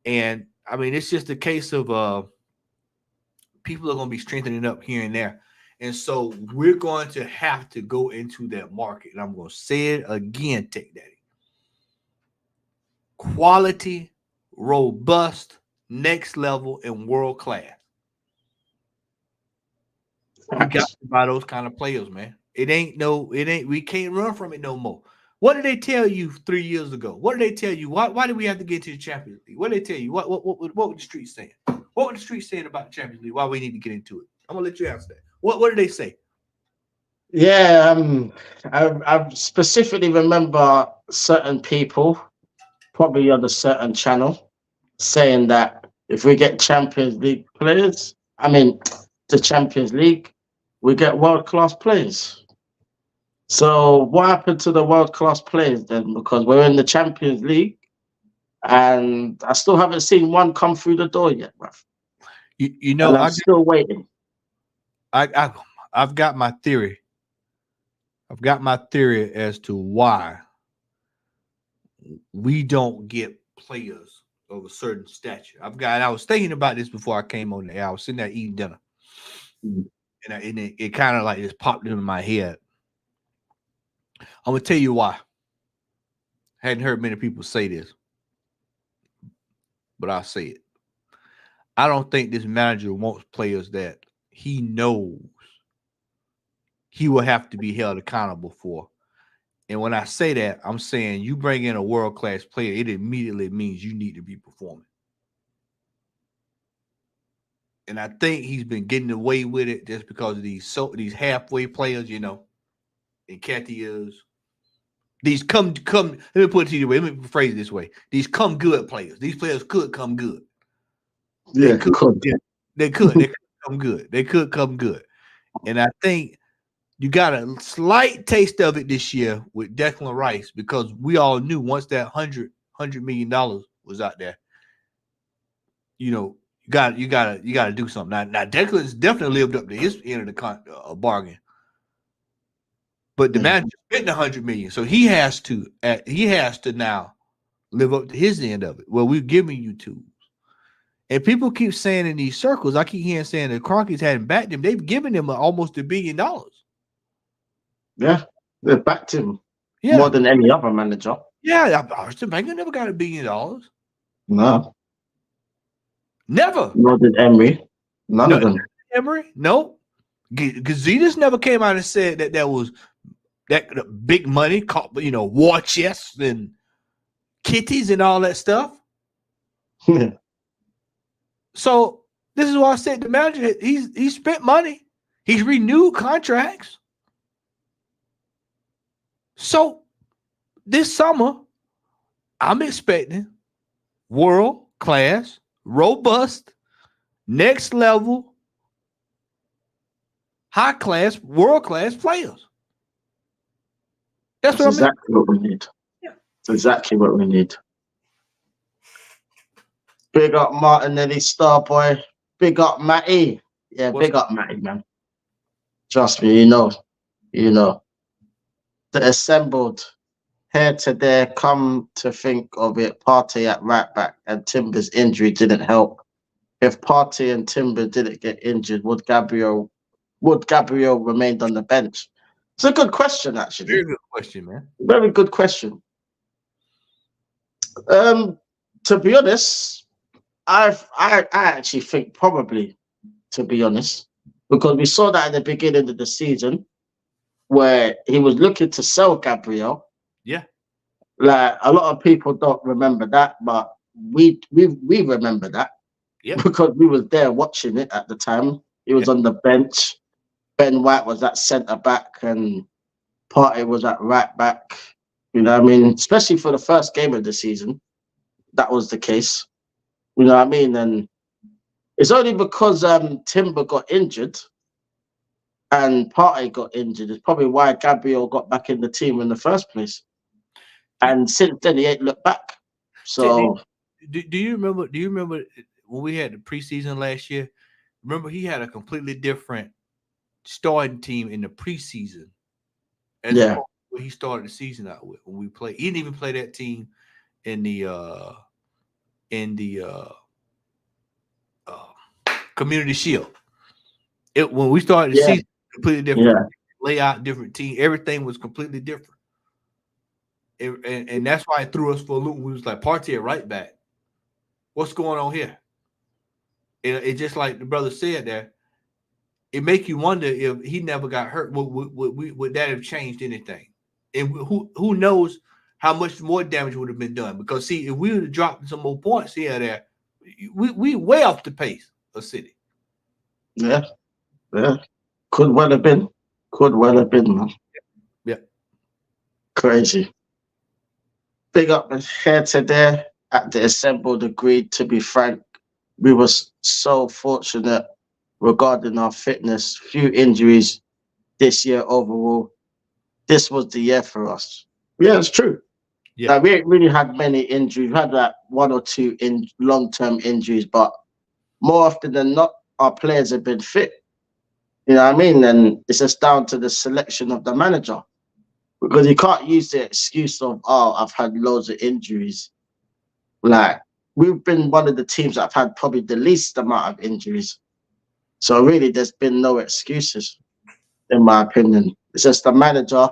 And I mean, it's just a case of people are going to be strengthening up here and there. And so we're going to have to go into that market. And I'm going to say it again, Tech Daddy. Quality, robust, next level, and world class. We got to buy those kind of players, man. We can't run from it no more. What did they tell you 3 years ago? What did they tell you? Why did we have to get to the Champions League? What did they tell you? What were the streets saying? What were the streets saying about the Champions League? Why we need to get into it? I'm gonna let you answer that. What did they say? Yeah, I specifically remember certain people, probably on a certain channel, saying that if we get Champions League players, the Champions League, we get world-class players. So what happened to the world-class players then? Because we're in the Champions League, and I still haven't seen one come through the door yet, bruv. And I'm still waiting. I've got my theory. I've got my theory as to why we don't get players of a certain stature. I was thinking about this before I came on the air. I was sitting there eating dinner. And it kind of like just popped into my head. I'm gonna tell you why. Hadn't heard many people say this, but I'll say it. I don't think this manager wants players that he knows he will have to be held accountable for. And when I say that, I'm saying you bring in a world-class player, it immediately means you need to be performing. And I think he's been getting away with it just because of these halfway players, and Cathy is these come. Let me put it to you way. Let me phrase it this way: these come good players. These players could come good. They Yeah, could. could. They could. They could come good. They could come good. And I think you got a slight taste of it this year with Declan Rice because we all knew once that $100 million was out there, you got to do something. Now Declan's definitely lived up to his end of the bargain, but the manager spent $100 million, so he has to now live up to his end of it. Well, we're giving you tools, and people keep saying in these circles, I keep hearing saying the Cronkies hadn't backed him. They've given him almost $1 billion. Yeah, they backed him Yeah, more than any other manager. yeah. Arsene Wenger never got $1 billion. No, Never. nor did Emery. None of them. Emery, no. Gazidis never came out and said that was that big money, war chests and kitties and all that stuff. So this is why I said the manager, he spent money. He's renewed contracts. So this summer, I'm expecting world-class, robust, next level, high-class, world-class players. That's exactly what we need. Yeah. That's exactly what we need. Big up Martinelli, Starboy. Big up Matty. Yeah, big up Matty, man. Trust me, you know. The assembled here to there, come to think of it, Partey at right back and Timber's injury didn't help. If Partey and Timber didn't get injured, would Gabriel remained on the bench? It's a good question, actually. Very good question, man. Very good question. To be honest, I actually think probably, to be honest, because we saw that at the beginning of the season where he was looking to sell Gabriel. Yeah. Like a lot of people don't remember that, but we remember that. Yeah. Because we was there watching it at the time. He was on the bench. Ben White was at centre back and Partey was at right back. You know what I mean? Especially for the first game of the season, that was the case. You know what I mean? And it's only because Timber got injured and Partey got injured. It's probably why Gabriel got back in the team in the first place. And since then, he ain't looked back. So, do you remember? Do you remember when we had the preseason last year? Remember, he had a completely different starting team in the preseason. As what he started the season out with when we played. He didn't even play that team in the Community Shield. When we started the season, completely different layout, different team. Everything was completely different. And that's why it threw us for a loop. We was like, Partey right back. What's going on here? It just like the brother said there, it make you wonder if he never got hurt, would that have changed anything? And who knows how much more damage would have been done? Because see, if we would have dropped some more points here or there, we way off the pace of City. Yeah. Could well have been, man. Yeah. Crazy. Big up here to there at the assembled agreed. To be frank, we were so fortunate regarding our fitness. Few injuries this year overall. This was the year for us. Yeah, it's true. Yeah. Like, we ain't really had many injuries. We had like one or two long-term injuries, but more often than not, our players have been fit. You know what I mean? And it's just down to the selection of the manager. Because you can't use the excuse of, I've had loads of injuries. Like, we've been one of the teams that have had probably the least amount of injuries. So really, there's been no excuses, in my opinion. It's just the manager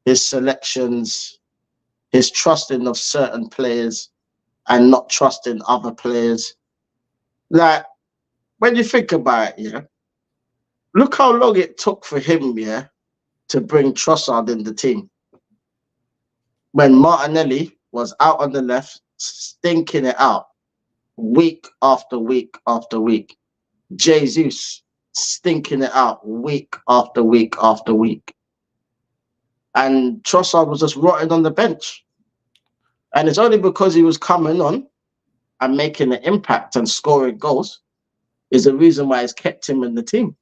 his selections, his trusting of certain players and not trusting other players. Like, when you think about it, yeah, look how long it took for him, yeah, to bring Trossard in the team. When Martinelli was out on the left, stinking it out week after week after week. Jesus stinking it out week after week after week. And Trossard was just rotting on the bench. And it's only because he was coming on and making an impact and scoring goals is the reason why he's kept him in the team.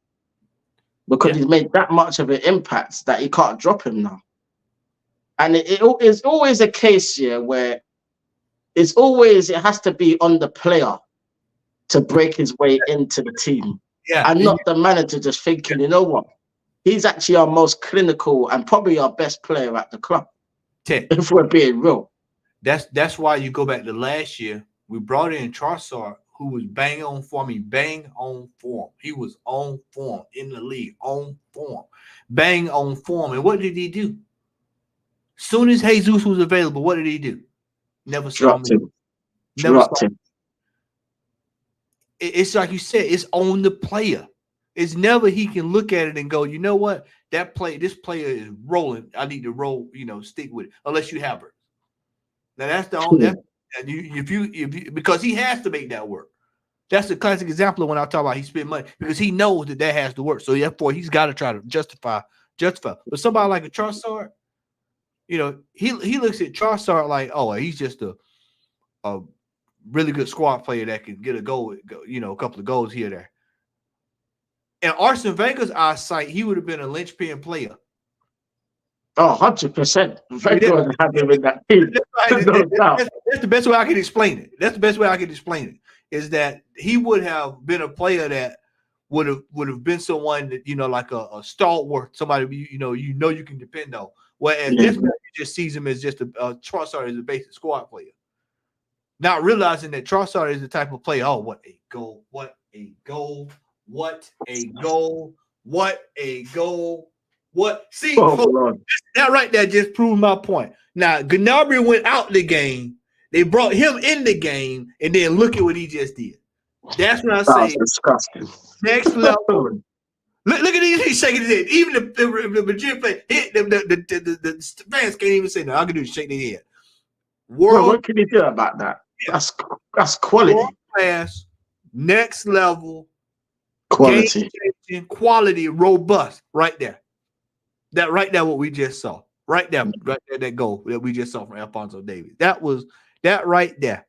Because he's made that much of an impact that he can't drop him now. And it is always a case here where it has to be on the player to break his way into the team. Yeah. And not the manager just thinking, you know what? He's actually our most clinical and probably our best player at the club. If we're being real. That's why you go back to last year. We brought in Trossard, who was bang on form. He was on form in the league, on form, bang on form. And what did he do? Soon as Jesus was available, what did he do? Never saw him. Never saw him. It's like you said, it's on the player. It's never he can look at it and go, you know what? This player is rolling. I need to roll, stick with it. Unless you have her. Now that's the only because he has to make that work. That's the classic example of when I talk about he spent money because he knows that has to work. So therefore he's got to try to justify. But somebody like a Trossard, he looks at Trossard like, oh, he's just a really good squad player that can get a goal, a couple of goals here or there. In Arsene Wenger's eyesight, he would have been a linchpin player. Oh, 100%. Wenger would have him in that team. That's the best way I can explain it. Is that he would have been a player that would have been someone that, like a stalwart, somebody you can depend on. Whereas this guy just sees him as just a Trossard as a basic squad player. Not realizing that Trossard is the type of player, oh, what a goal, what a goal, what a goal, what a goal. What? See, that right there just proved my point. Now, Gnabry went out the game. They brought him in the game, and then look at what he just did. That's what I say. Disgusting. Next level. Look at these. He's shaking his head. Even the Madrid player, the fans can't even say no. All I can do is shake their head. What can you do about that? That's quality. World class, next level, quality, quality, robust, right there. That right there, what we just saw. Right there, that goal that we just saw from Alphonso Davies. That right there.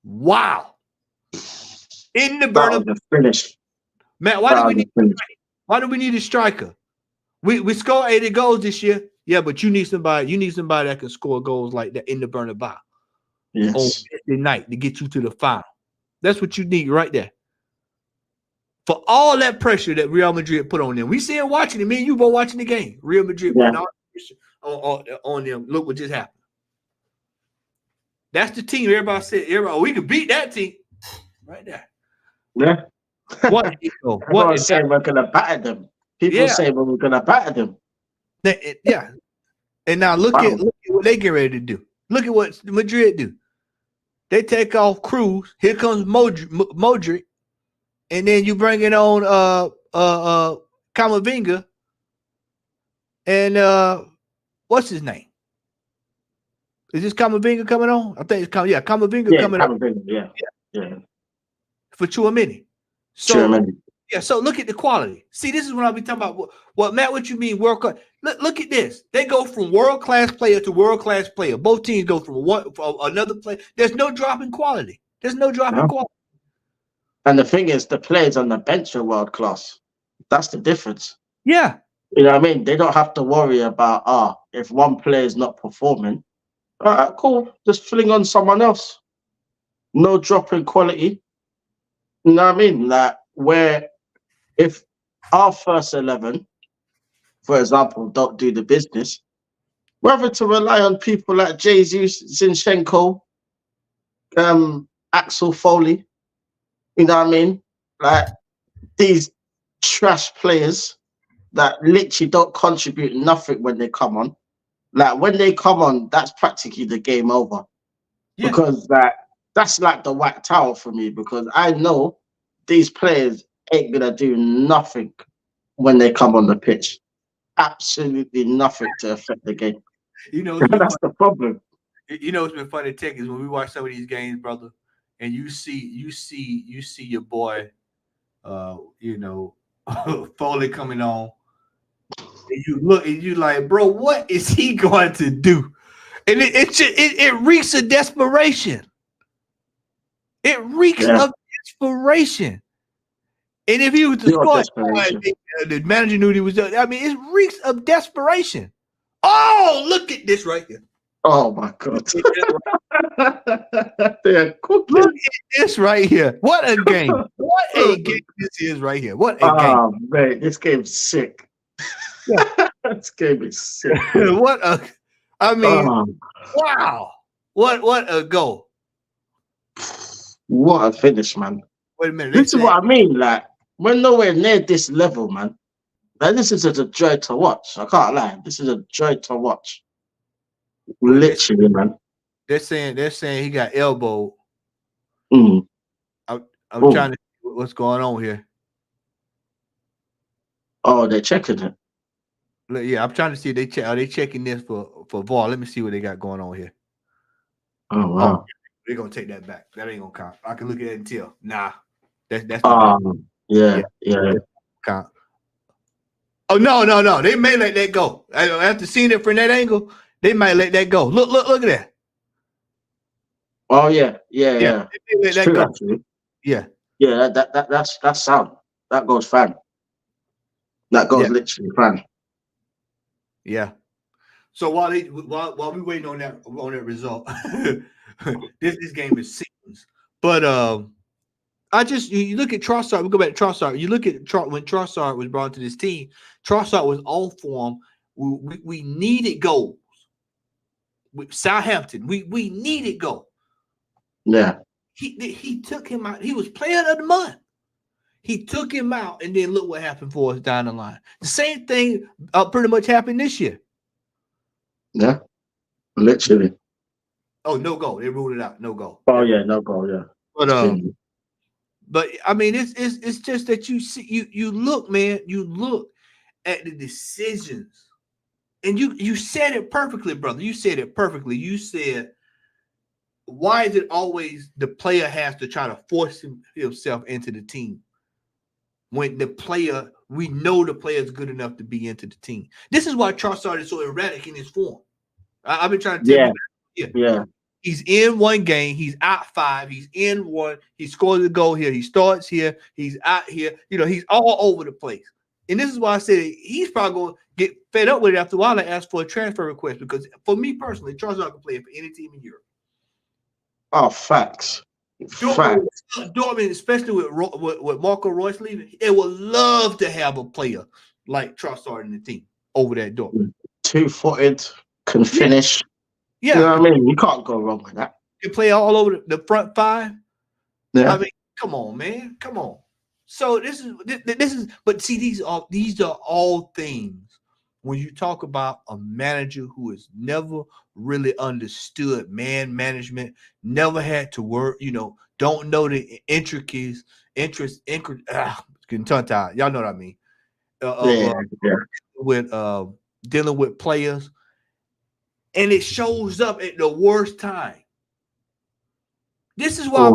Wow. In the Bernabeu. Finish. Man, why do we need a striker? We scored 80 goals this year. Yeah, but you need somebody that can score goals like that in the Bernabeu. Yes. On Wednesday night to get you to the final. That's what you need right there. For all that pressure that Real Madrid put on them. We see him watching it. Me and you both watching the game. Real Madrid putting all the pressure on them. Look what just happened. That's the team. Everybody said, we could beat that team. Right there. Yeah. What? What saying we're going to batter them. People say we're going to batter them. Yeah. And now look at what they get ready to do. Look at what Madrid do. They take off Cruz. Here comes Modric. And then you bring it on Camavinga and what's his name? Is this Camavinga coming on? I think it's Camavinga coming on. Yeah. For Tchouaméni. So look at the quality. See, this is what I'll be talking about. What Matt, what you mean world class? Look at this. They go from world class player to world class player. Both teams go from another player. There's no drop in quality. And the thing is, the players on the bench are world class. That's the difference. Yeah. You know what I mean? They don't have to worry about, if one player is not performing, all right, cool. Just fling on someone else. No drop in quality. You know what I mean? Like, where if our first 11, for example, don't do the business, we're having to rely on people like Jesus, Zinchenko, Axel Foley. You know what I mean? Like these trash players that literally don't contribute nothing when they come on. Like when they come on, that's practically the game over. Yeah. Because that's like the white towel for me, because I know these players ain't gonna do nothing when they come on the pitch. Absolutely nothing to affect the game. You know, it's been That's fun. the problem. You know, it's been funny to take is when we watch some of these games, brother, and you see your boy, you know, Foley coming on, and you look and you like, bro, what is he going to do? And it reeks of desperation. It reeks Yeah, of desperation. And if he was the pure squad, desperation. the manager knew he was done. I mean, it reeks of desperation. Oh, look at this right here. Oh my god. They're Look cooking. at this right here. What a game. What a game this is right here. What a game. Oh mate, this game's sick. Yeah. This game is sick. What a, I mean, Oh, wow. What a goal. what a finish, man. Wait a minute. This is what I mean. Like, we're nowhere near this level, man. Like, this is a joy to watch. I can't lie. This is a joy to watch. Literally, man. They're saying he got elbowed. Mm. I'm trying to see what's going on here. Oh, they're checking it. Yeah, I'm trying to see if are they checking this for VAR. Let me see what they got going on here. Oh wow. They're gonna take that back. That ain't gonna count. I can look at it and tell. Nah. That's yeah. Count. Oh no. They may let that go. After seeing it from that angle, they might let that go. Look at that. Oh yeah. They let that True, go. actually. Yeah. Yeah, that's sound. That goes fan. That goes literally fan. Yeah. So while we waiting on that result, this game is sequence. But I just you look at Trossard. We go back to Trossard. You look at when Trossard was brought to this team. Trossard was on form. We needed goals. With Southampton, we needed goals. Yeah. He took him out. He was player of the month. He took him out, and then look what happened for us down the line. The same thing pretty much happened this year. Yeah. Literally. Oh, no goal. They ruled it out. No goal. Oh yeah, no goal. Yeah. But I mean, it's just that you see, you look, man. You look at the decisions, and you said it perfectly, brother. You said it perfectly. You said, why is it always the player has to try to force himself into the team when we know the player is good enough to be into the team? This is why Trossard is so erratic in his form. I've been trying to tell you. Yeah. He's in one game. He's out 5. He's in one. He scores a goal here. He starts here. He's out here. You know, he's all over the place. And this is why I said he's probably going to get fed up with it after a while and ask for a transfer request. Because for me personally, Trossard can play for any team in Europe. Oh, facts. Dortmund, especially with Marco Reus leaving, they would love to have a player like Trossard in the team over there at Dortmund. 2-footed, can finish. Yeah. You know what I mean? You can't go wrong with that. You play all over the front 5. Yeah. I mean, come on, man. Come on. So this is but see, these are all things when you talk about a manager who has never really understood man management, never had to work, don't know the intricacies, getting tongue tied. Y'all know what I mean. With dealing with players, and it shows up at the worst time. This is why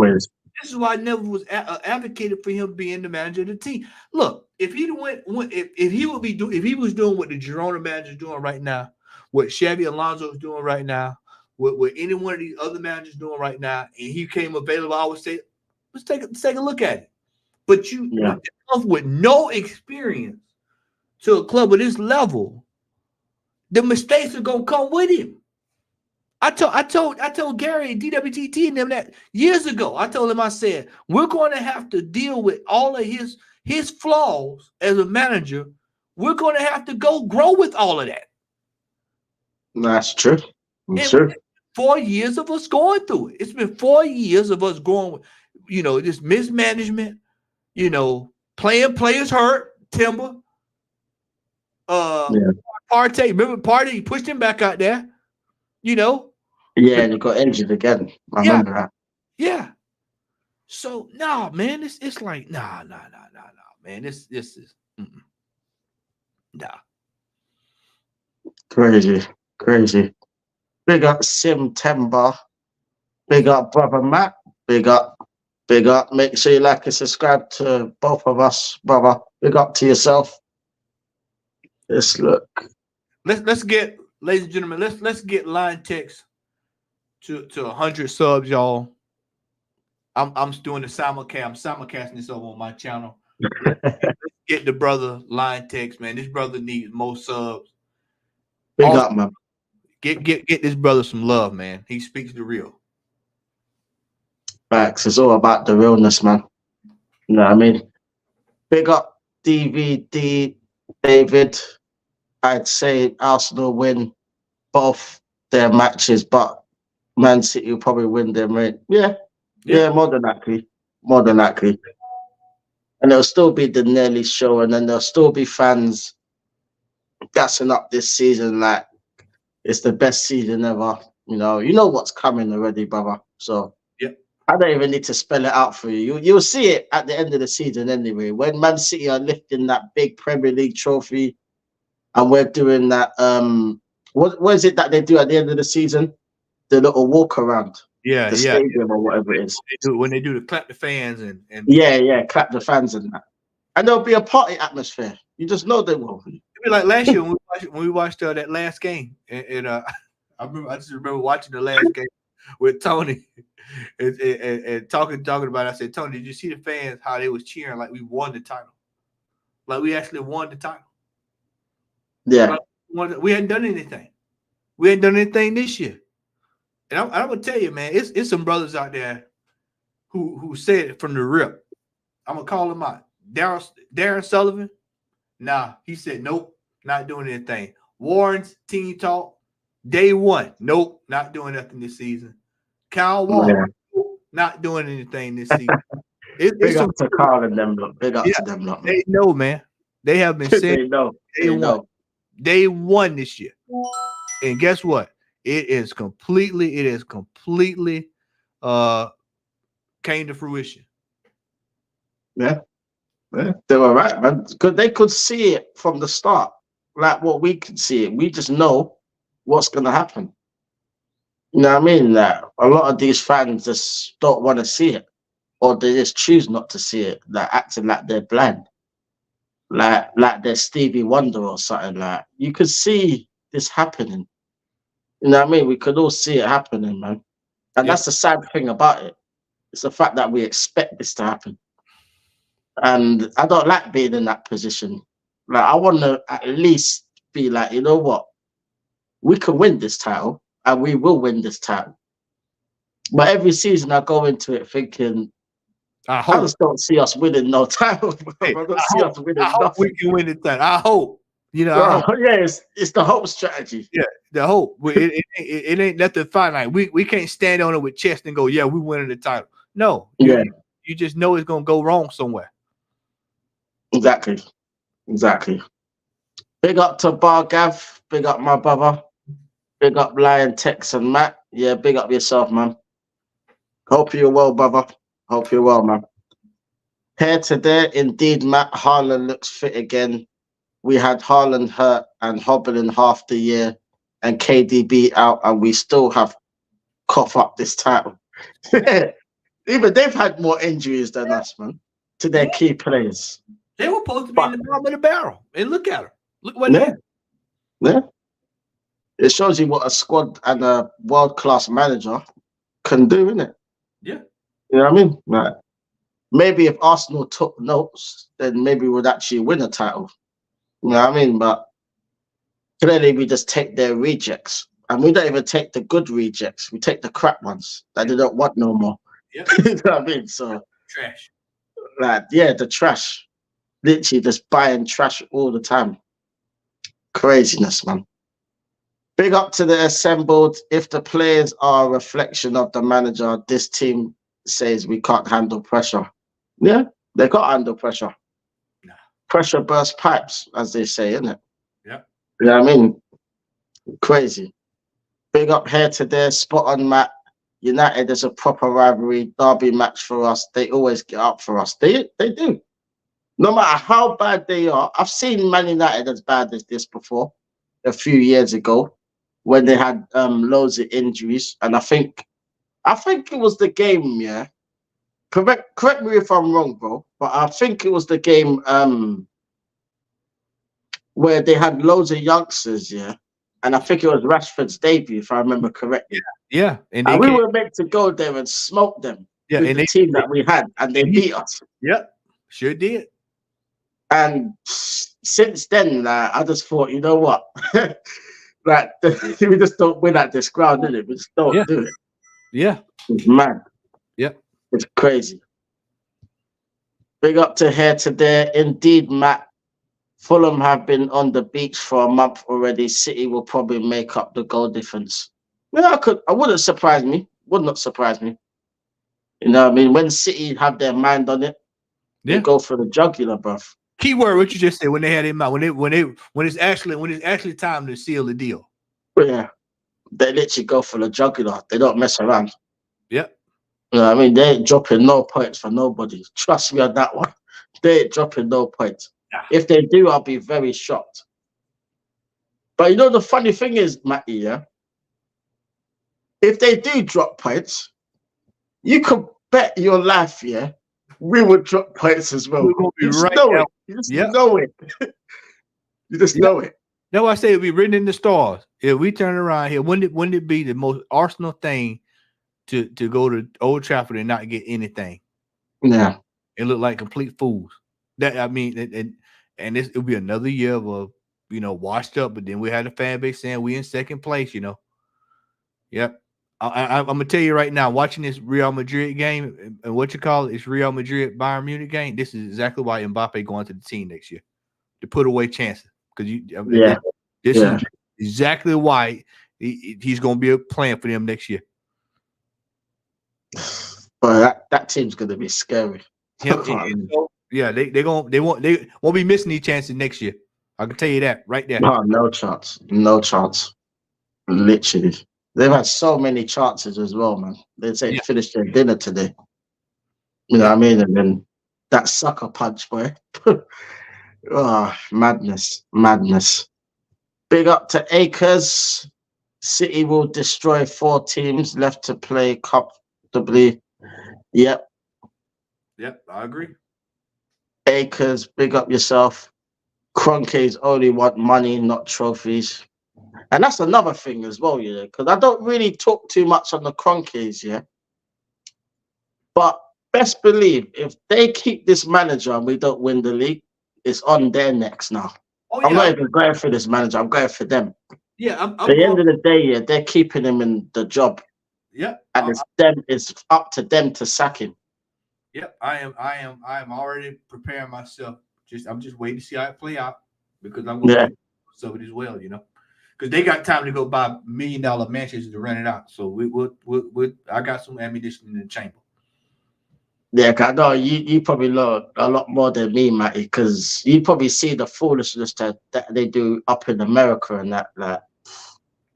I never was advocated for him being the manager of the team. Look, if he was doing what the Girona manager is doing right now, what Xabi Alonso is doing right now, what any one of these other managers doing right now, and he came available, I would say, let's take a look at it. But with no experience to a club of this level, the mistakes are gonna come with him. I told Gary DWTT and them that years ago. I told him, I said, we're going to have to deal with all of his flaws as a manager. We're going to have to grow with all of that. That's true. That's true. 4 years of us going through it. It's been 4 years of us going with, this mismanagement, playing players hurt, Timber. Yeah. Partey, remember Partey? He pushed him back out there. You know, Yeah, and he got injured again. I yeah, remember that. yeah. So nah, man, it's like nah, man. This is nah. Crazy. Crazy. Big up Sim Timber. Big up brother Matt. Big up. Big up. Make sure you like and subscribe to both of us, brother. Big up to yourself. Let's look. Let's get, ladies and gentlemen, let's get line text to 100 subs, y'all. I'm doing the simulcast. I'm simulcasting this over on my channel. Let's get the brother line text, man. This brother needs more subs. Big Also, up, man. get this brother some love, man. He speaks the real. Facts. It's all about the realness, man. You know what I mean? Big up DVD David. I'd say Arsenal win both their matches, but Man City will probably win them, right? Yeah, more than likely. More than likely. And there'll still be the Nelly show, and then there'll still be fans gassing up this season like it's the best season ever. You know what's coming already, brother. So Yep. I don't even need to spell it out for you. You'll see it at the end of the season anyway. When Man City are lifting that big Premier League trophy, and we're doing that. What is it that they do at the end of the season? The little walk around the stadium or whatever it is. When they do the clap the fans and Yeah, clap the fans and that. And there'll be a party atmosphere. You just know they will. it'd be like last year when we watched that last game, and I just remember watching the last game with Tony and talking about it. I said, Tony, did you see the fans how they was cheering like we won the title, like we actually won the title? Yeah, like we hadn't done anything. We hadn't done anything this year, and I'm gonna tell you, man, it's some brothers out there who said it from the rip. I'm gonna call them out. Darren Sullivan, nah, he said nope, not doing anything. Warren's team talk, day one, nope, not doing nothing this season. Kyle Walker, not doing anything this season. Big up to Carl and them lot. Big up to them lot, man. They know, man. They have been saying they know. Day one this year. And guess what? It is completely came to fruition. Yeah. They were right, man. Because they could see it from the start, like what we could see it. We just know what's gonna happen. You know what I mean? Like a lot of these fans just don't want to see it, or they just choose not to see it. Like acting like they're blind, like they're Stevie Wonder or something. Like you could see this happening. You know what I mean? We could all see it happening, man. And that's the sad thing about it. It's the fact that we expect this to happen. And I don't like being in that position. Like I want to at least be like, you know what? We can win this title, and we will win this title. But every season I go into it thinking, I just don't see us winning no title. Hey, I don't see us winning nothing. We can win this title. I hope. Yeah, it's the hope strategy. Yeah, the hope. It ain't nothing finite. We can't stand on it with chest and go, yeah, we winning the title. No. You just know it's gonna go wrong somewhere. Exactly. Big up to Bar Gav. Big up my brother. Big up Lion Tex and Matt. Yeah, big up yourself, man. Hope you're well, brother. Hope you're well, man. Here to there, indeed, Matt. Haaland looks fit again. We had Haaland hurt and hobbling half the year, and KDB out, and we still have cough up this title. Even they've had more injuries than us, man, to their key players. They were supposed to be in the bottom of the barrel, and look at them. Look what they. Yeah. It shows you what a squad and a world-class manager can do, innit? Yeah. You know what I mean? Like, maybe if Arsenal took notes, then maybe we'd actually win a title. You know what I mean? But clearly we just take their rejects. And we don't even take the good rejects. We take the crap ones that they don't want no more. Yep. You know what I mean? So trash. Like, yeah, the trash. Literally just buying trash all the time. Craziness, man. Big up to the assembled. If the players are a reflection of the manager, this team says we can't handle pressure. Yeah, they can't handle pressure. Nah. Pressure bursts pipes, as they say, isn't it? You know what I mean? Crazy. Big up here to there, spot on, Matt. United is a proper rivalry, derby match for us. They always get up for us. They do. No matter how bad they are. I've seen Man United as bad as this before, a few years ago, when they had loads of injuries. And I think it was the game, yeah. Correct me if I'm wrong, bro. But I think it was the game where they had loads of youngsters, yeah. And I think it was Rashford's debut, if I remember correctly. Yeah, and And they we came. were meant to go there and smoke them Yeah, with and the team that we had, and they and beat us. Yep, sure did. And since then, I just thought, you know what? Like, we just don't win at this ground, innit? We just don't do it. Yeah. It's mad. Yep. It's crazy. Big up to here to there. Indeed, Matt. Fulham have been on the beach for a month already. City will probably make up the goal difference. Yeah, I wouldn't surprise me. Would not surprise me. You know what I mean? When City have their mind on it, they go for the jugular, bruv. Key word, what you just said, when they had it in mind, when it's actually time to seal the deal. Yeah. They literally go for the jugular. They don't mess around. Yep. You know what I mean? They ain't dropping no points for nobody. Trust me on that one. They ain't dropping no points. Yeah. If they do, I'll be very shocked. But you know the funny thing is, Matty, yeah? If they do drop points, you could bet your life, yeah, we would drop points as well. You just know it. You just know it. You just know it. That's why I say it'd be written in the stars. If we turn around here, wouldn't it be the most Arsenal thing to go to Old Trafford and not get anything? Yeah. It looked like complete fools. That I mean, and it'll be another year of washed up, but then we had a fan base saying we in second place, Yep. I'm gonna tell you right now, watching this Real Madrid game and what you call it, it's Real Madrid Bayern Munich game. This is exactly why Mbappe going to the team next year to put away chances. Because this is exactly why he's gonna be playing for them next year. But that team's gonna be scary. They won't be missing these chances next year. I can tell you that right there. No chance. No chance. Literally. They've had so many chances as well, man. They say finish their dinner today. You know what I mean? And then that sucker punch, boy. Madness. Big up to Akers. City will destroy 4 teams left to play comfortably. Yep, I agree. Akers, big up yourself. Cronkies only want money, not trophies. And that's another thing as well, because I don't really talk too much on the Cronkies, But best believe, if they keep this manager and we don't win the league, it's on their necks now. I'm not even going for this manager, I'm going for them. Yeah, At the end of the day, they're keeping him in the job. Yeah. And it's up to them to sack him. Yep, I am already preparing myself. I'm just waiting to see how it play out because I'm going to do some of it as well, because they got time to go buy $1 million mansions to rent it out. So I got some ammunition in the chamber. Yeah, I know you probably know a lot more than me, Matty, because you probably see the foolishness that they do up in America and that.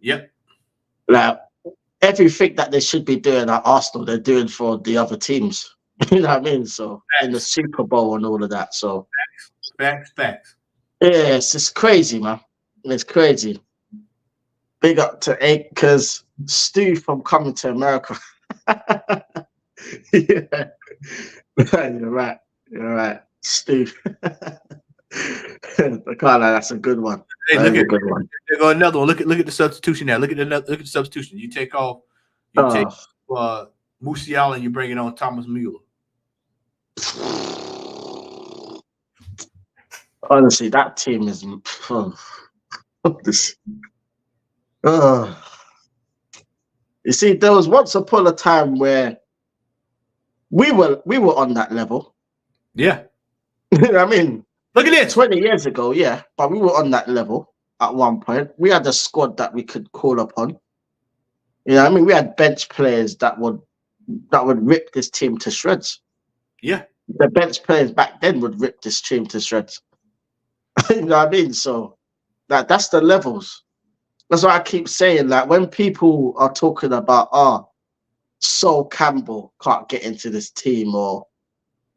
Yep. Like everything that they should be doing at Arsenal, they're doing for the other teams. You know what I mean? So in the Super Bowl and all of that. So facts. Yeah, it's just crazy, man. It's crazy. Big up to Akers, Stu from Coming to America. Yeah. You're right. Stu. I can't lie, that's a good one. Hey, look at good one. There go another one. Look at the substitution now. Look at the substitution. You take off Musiala and you bring it on Thomas Mueller. Honestly, that team is You see, there was once upon a time where we were on that level. Yeah. You know what I mean? Look at this. 20 years ago, yeah. But we were on that level at one point. We had a squad that we could call upon. You know what I mean? We had bench players that would rip this team to shreds. Yeah. The bench players back then would rip this team to shreds. You know what I mean? So Like that's the levels. That's why I keep saying, like, when people are talking about, Sol Campbell can't get into this team, or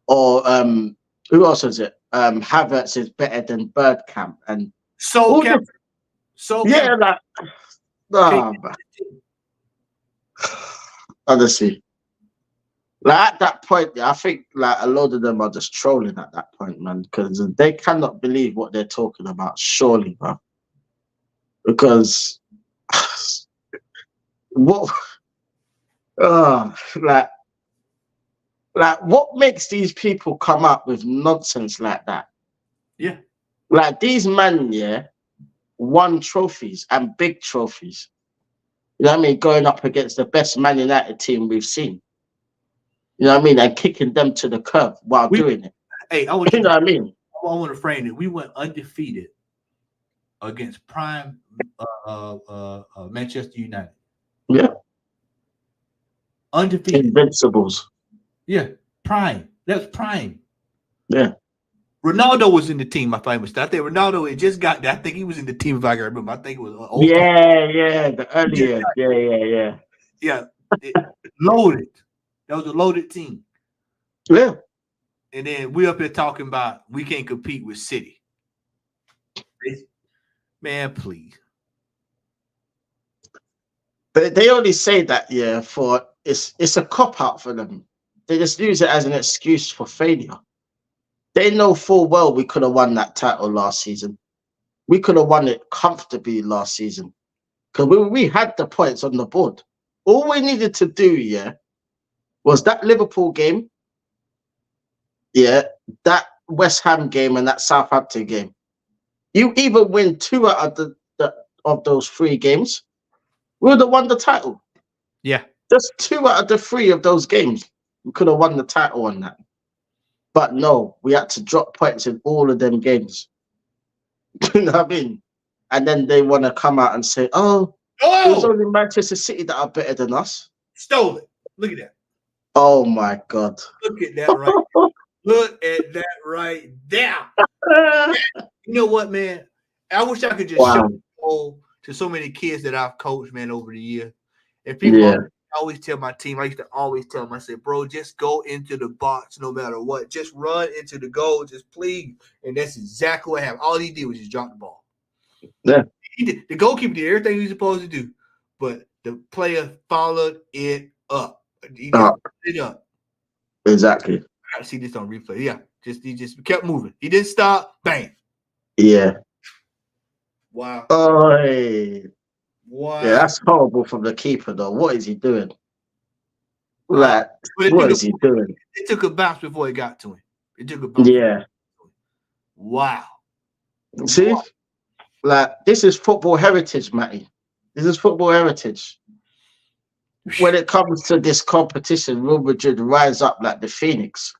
who else is it? Havertz is better than Birdcamp and So all Cap, this. so Yeah, Cap, like, okay, man. Honestly, like at that point, I think like a lot of them are just trolling at that point, man, because they cannot believe what they're talking about. Surely, bro, because what, like, what makes these people come up with nonsense like that? yeah. Like these men, yeah, won trophies and big trophies. You know what I mean? Going up against the best Man United team we've seen. You know what I mean? And kicking them to the curb while We, doing it. hey, I want You you know to, what I mean? I want to frame it. We went undefeated against prime Manchester United. Yeah. Undefeated. Invincibles. Yeah, prime. That's prime. Yeah. Ronaldo was in the team. I think Ronaldo had just got there. I think he was in the team if I can remember. I think it was Yeah. The earlier. Yeah. yeah, loaded. That was a loaded team. Yeah. And then we up here talking about we can't compete with City. Man, please. They only say that, yeah, for it's a cop out for them. They just use it as an excuse for failure. They know full well we could have won that title last season. We could have won it comfortably last season. Because we had the points on the board. All we needed to do, yeah, was that Liverpool game, yeah, that West Ham game and that Southampton game. You even win 2 out of of those 3 games, we would have won the title. Yeah. Just 2 out of the 3 of those games, we could have won the title on that. But no, we had to drop points in all of them games. You know what I mean? And then they want to come out and say, oh, it was only Manchester City that are better than us. Stole it. Look at that. Oh my God. Look at that right there. Look at that right there. You know what, man? I wish I could just show to so many kids that I've coached, man, over the years. And people always tell my team, I used to always tell them, I said, bro, just go into the box no matter what. Just run into the goal, just please. And that's exactly what happened. All he did was just drop the ball. Yeah. He did. The goalkeeper did everything he was supposed to do, but the player followed it up. He just it up. Exactly. I gotta see this on replay. Yeah. He just kept moving. He didn't stop. Bang. Yeah. Wow. Oh, wow. Yeah, that's horrible from the keeper, though. What is he doing? Like, what is he doing? It took a bounce before it got to him. It took a bounce. Yeah. Wow. See? Wow. Like, this is football heritage, Matty. This is football heritage. When it comes to this competition, Real Madrid rise up like the Phoenix.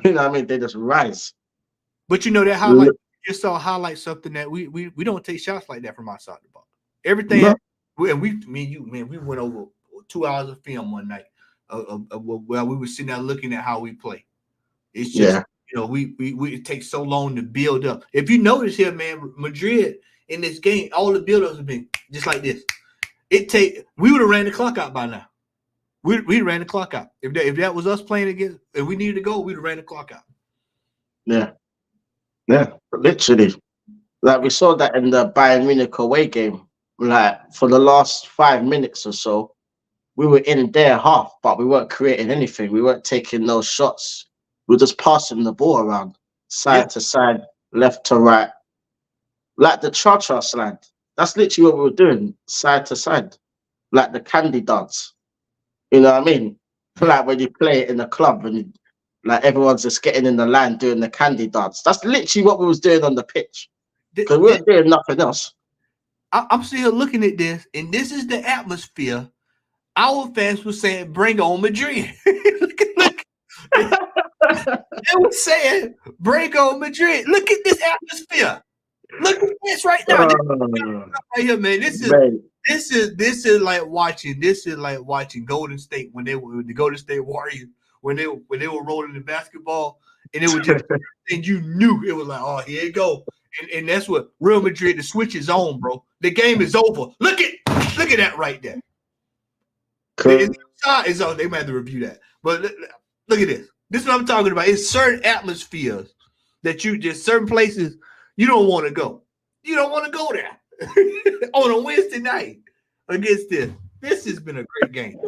You know what I mean? They just rise. But you know that highlight, just saw highlight something that we don't take shots like that from outside the box. Everything, and me and you, man, we went over 2 hours of film one night. Well, we were sitting there looking at how we play. It's just, you know, we it takes so long to build up. If you notice here, man, Madrid in this game, all the build-ups have been just like this. We would have ran the clock out by now. We ran the clock out. If that was us playing against, if we needed to go, we'd have ran the clock out. Yeah, literally. Like we saw that in the Bayern Munich away game. Like for the last 5 minutes or so, we were in their half, but we weren't creating anything. We weren't taking no shots. We were just passing the ball around, side to side, left to right, like the cha-cha slide. That's literally what we were doing, side to side, like the candy dance. You know what I mean? Like when you play it in a club and like everyone's just getting in the line doing the candy dance. That's literally what we was doing on the pitch. Because we weren't doing nothing else. I'm still looking at this, and this is the atmosphere. Our fans were saying, bring on Madrid. look. They were saying, bring on Madrid. Look at this atmosphere. Look at this right now. Right here, man. This is like watching Golden State when they were the Golden State Warriors when they were rolling the basketball, and it was just and you knew it was like, oh, here you go. And that's what Real Madrid, the switch is on, bro. The game is over. Look at that right there. It's on. They might have to review that. But look at this. This is what I'm talking about. It's certain atmospheres that certain places you don't want to go. You don't want to go there on a Wednesday night against this. This has been a great game.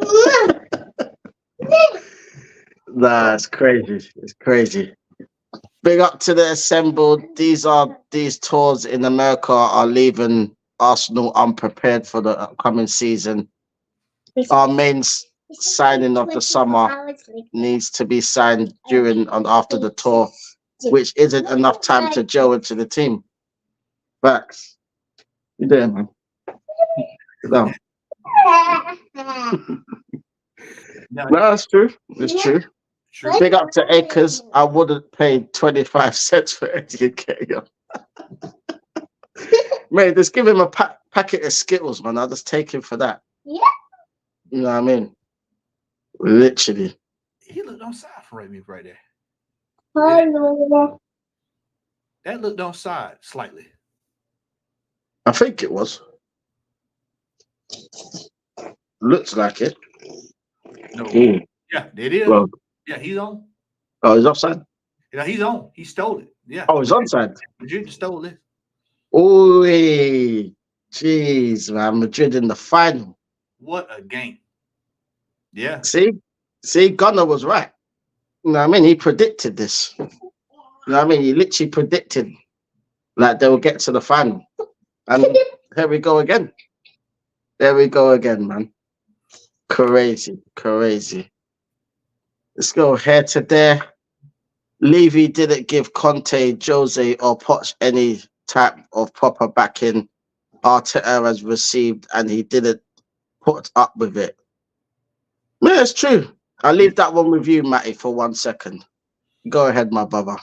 Nah, it's crazy. It's crazy. Big up to the assembled. These tours in America are leaving Arsenal unprepared for the upcoming season. Our main signing of the summer needs to be signed during and after the tour, which isn't enough time to gel into the team. Facts. You there, man? No. No, that's true. It's true. Big up to Acres. I wouldn't pay 25 cents for Eddie. Man, just give him a packet of Skittles, man. I'll just take him for that. Yeah. You know what I mean? Literally. He looked on side for me right there. That looked on side slightly. I think it was. Looks like it. No. Ooh. Yeah, it is. Well, yeah, he's on. Oh, he's offside? Yeah, he's on. He stole it. Yeah. Oh, he's onside. Madrid stole it. Oh, jeez, man. Madrid in the final. What a game. Yeah. See, Gunnar was right. You know what I mean? He predicted this. You know what I mean? He literally predicted like they will get to the final. And here we go again. There we go again, man. Crazy. Let's go here to there. Levy didn't give Conte, Jose, or Poch any type of proper backing. Arteta has received, and he didn't put up with it. Yeah, it's true. I'll leave that one with you, Matty, for 1 second. Go ahead, my brother.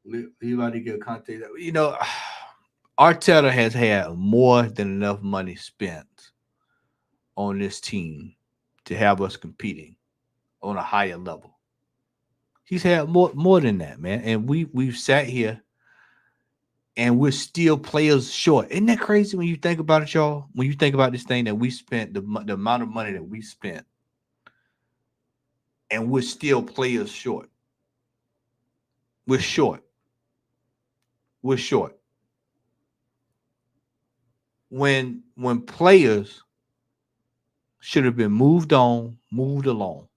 Levi give Conte that. You know, Arteta has had more than enough money spent on this team to have us competing on a higher level. He's had more than that, man. And we've sat here and we're still players short. Isn't that crazy when you think about it, y'all? When you think about this thing that we spent, the amount of money that we spent, and we're still players short. We're short. When players should have been moved on, moved along.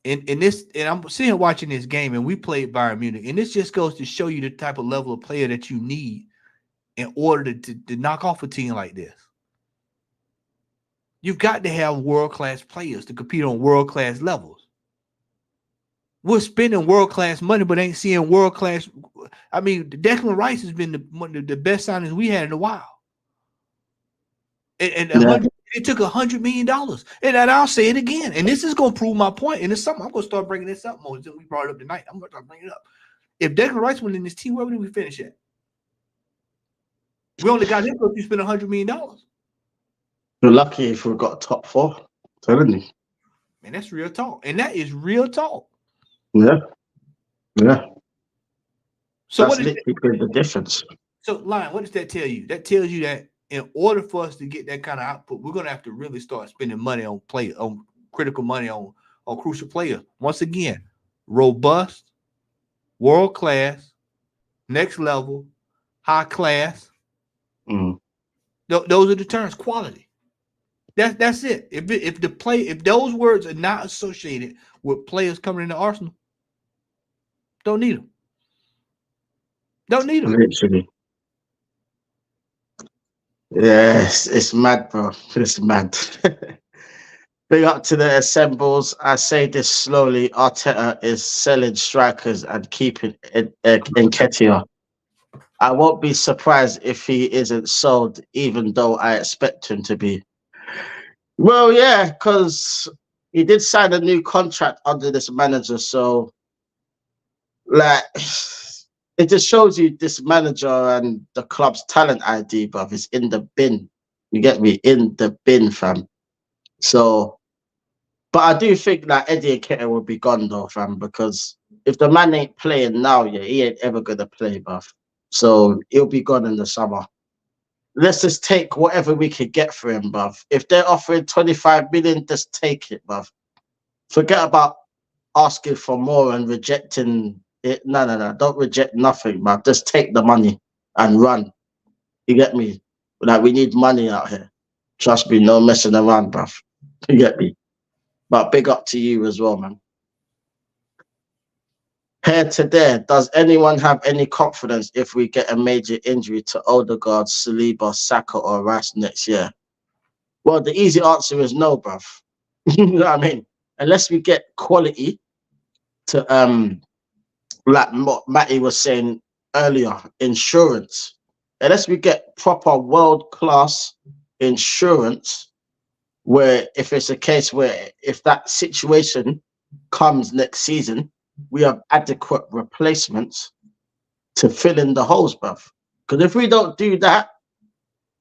And I'm sitting here watching this game, and we played Bayern Munich, and this just goes to show you the type of level of player that you need in order to knock off a team like this. You've got to have world-class players to compete on world-class levels. We're spending world-class money, but ain't seeing world-class. I mean, Declan Rice has been one of the best signings we had in a while. And it took $100 million. And I'll say it again. And this is going to prove my point. And it's something I'm going to start bringing this up more. We brought it up tonight. I'm going to start bringing it up. If Declan Rice went in this team, where would we finish at? We only got him because you spent $100 million. You're lucky if we got a top four. I'm telling you. Man, that's real talk. And that is real talk. Yeah. So that's what is the difference? So, Lion, what does that tell you? That tells you that in order for us to get that kind of output, we're going to have to really start spending money on critical money on crucial players. Once again, robust, world class, next level, high class. Mm. Those are the terms. Quality. That's it. If those words are not associated with players coming into Arsenal, don't need them. Don't need them. Literally. Yes, it's mad, bro. It's mad. Big up to the assembles. I say this slowly. Arteta is selling strikers and keeping Nketiah. I won't be surprised if he isn't sold, even though I expect him to be. Well, yeah, because he did sign a new contract under this manager, so like it just shows you this manager and the club's talent ID, bruv, is in the bin. You get me? In the bin, fam. So But I do think that Eddie Nketiah will be gone though, fam, because if the man ain't playing now, yeah, he ain't ever gonna play, bruv. So he'll be gone in the summer. Let's just take whatever we could get for him, bruv. If they're offering 25 million, just take it, bruv. Forget about asking for more and rejecting it. No. Don't reject nothing, bruv. Just take the money and run. You get me? Like, we need money out here. Trust me, no messing around, bruv. You get me? But big up to you as well, man. Here to there, does anyone have any confidence if we get a major injury to Odegaard, Saliba, Saka, or Rice next year? Well, the easy answer is no, bruv. You know what I mean? Unless we get quality to like what Matty was saying earlier, insurance. Unless we get proper world-class insurance, where if it's a case where if that situation comes next season, we have adequate replacements to fill in the holes, bruv. Because if we don't do that,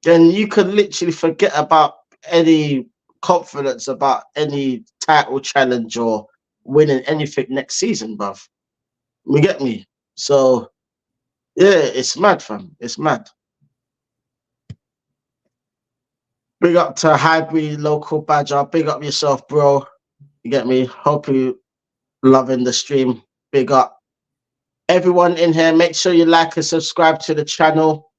then you can literally forget about any confidence about any title challenge or winning anything next season, bruv. You get me? So, yeah, it's mad, fam. It's mad. Big up to Highbury Local Badger. Big up yourself, bro. You get me? Hope you loving the stream. Big up. Everyone in here, make sure you like and subscribe to the channel.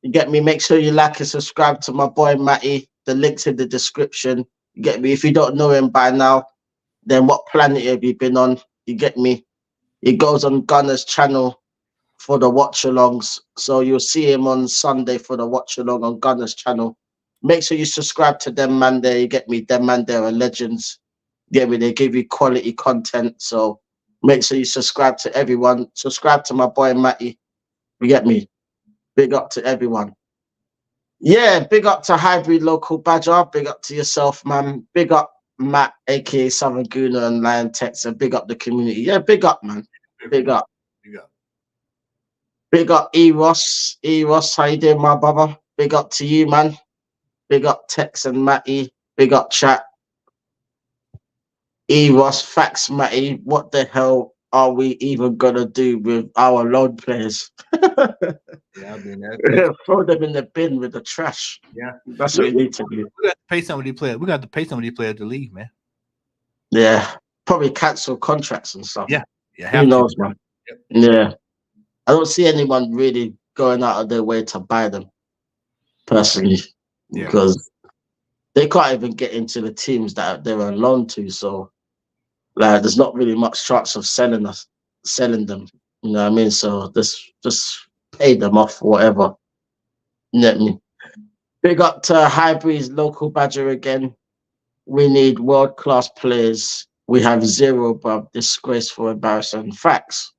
You get me? Make sure you like and subscribe to my boy Matty. The link's in the description. You get me? If you don't know him by now, then what planet have you been on? You get me? He goes on Gunner's channel for the watch-alongs. So you'll see him on Sunday for the watch-along on Gunner's channel. Make sure you subscribe to them, man. There, you get me? Them, man, they are legends. You get me? They give you quality content. So make sure you subscribe to everyone. Subscribe to my boy Matty. You get me? Big up to everyone. Yeah, big up to Highbury Local Badger. Big up to yourself, man. Big up Matt, aka Southern Gooner and Lion Tex, and big up the community. Yeah, big up, man. Big up. Big up. Big up E-Ross. E-Ross, how you doing, my brother? Big up to you, man. Big up Tex and Matty. Big up chat. E-Ross, facts, Matty. What the hell are we even gonna do with our loan players? Yeah, I mean throw them in the bin with the trash. Yeah, that's what we need to do. We got to pay some of these players. We got to pay some of these players to leave, man. Yeah, probably cancel contracts and stuff. Yeah, who knows, man? Yep. Yeah, I don't see anyone really going out of their way to buy them personally, because they can't even get into the teams that they're on loan to. So, like, there's not really much chance of selling them. You know what I mean? So just pay them off, whatever. You know what I mean? Big up to Highbury's Local Badger again. We need world-class players. We have zero, bruv. Disgraceful, embarrassing. Facts.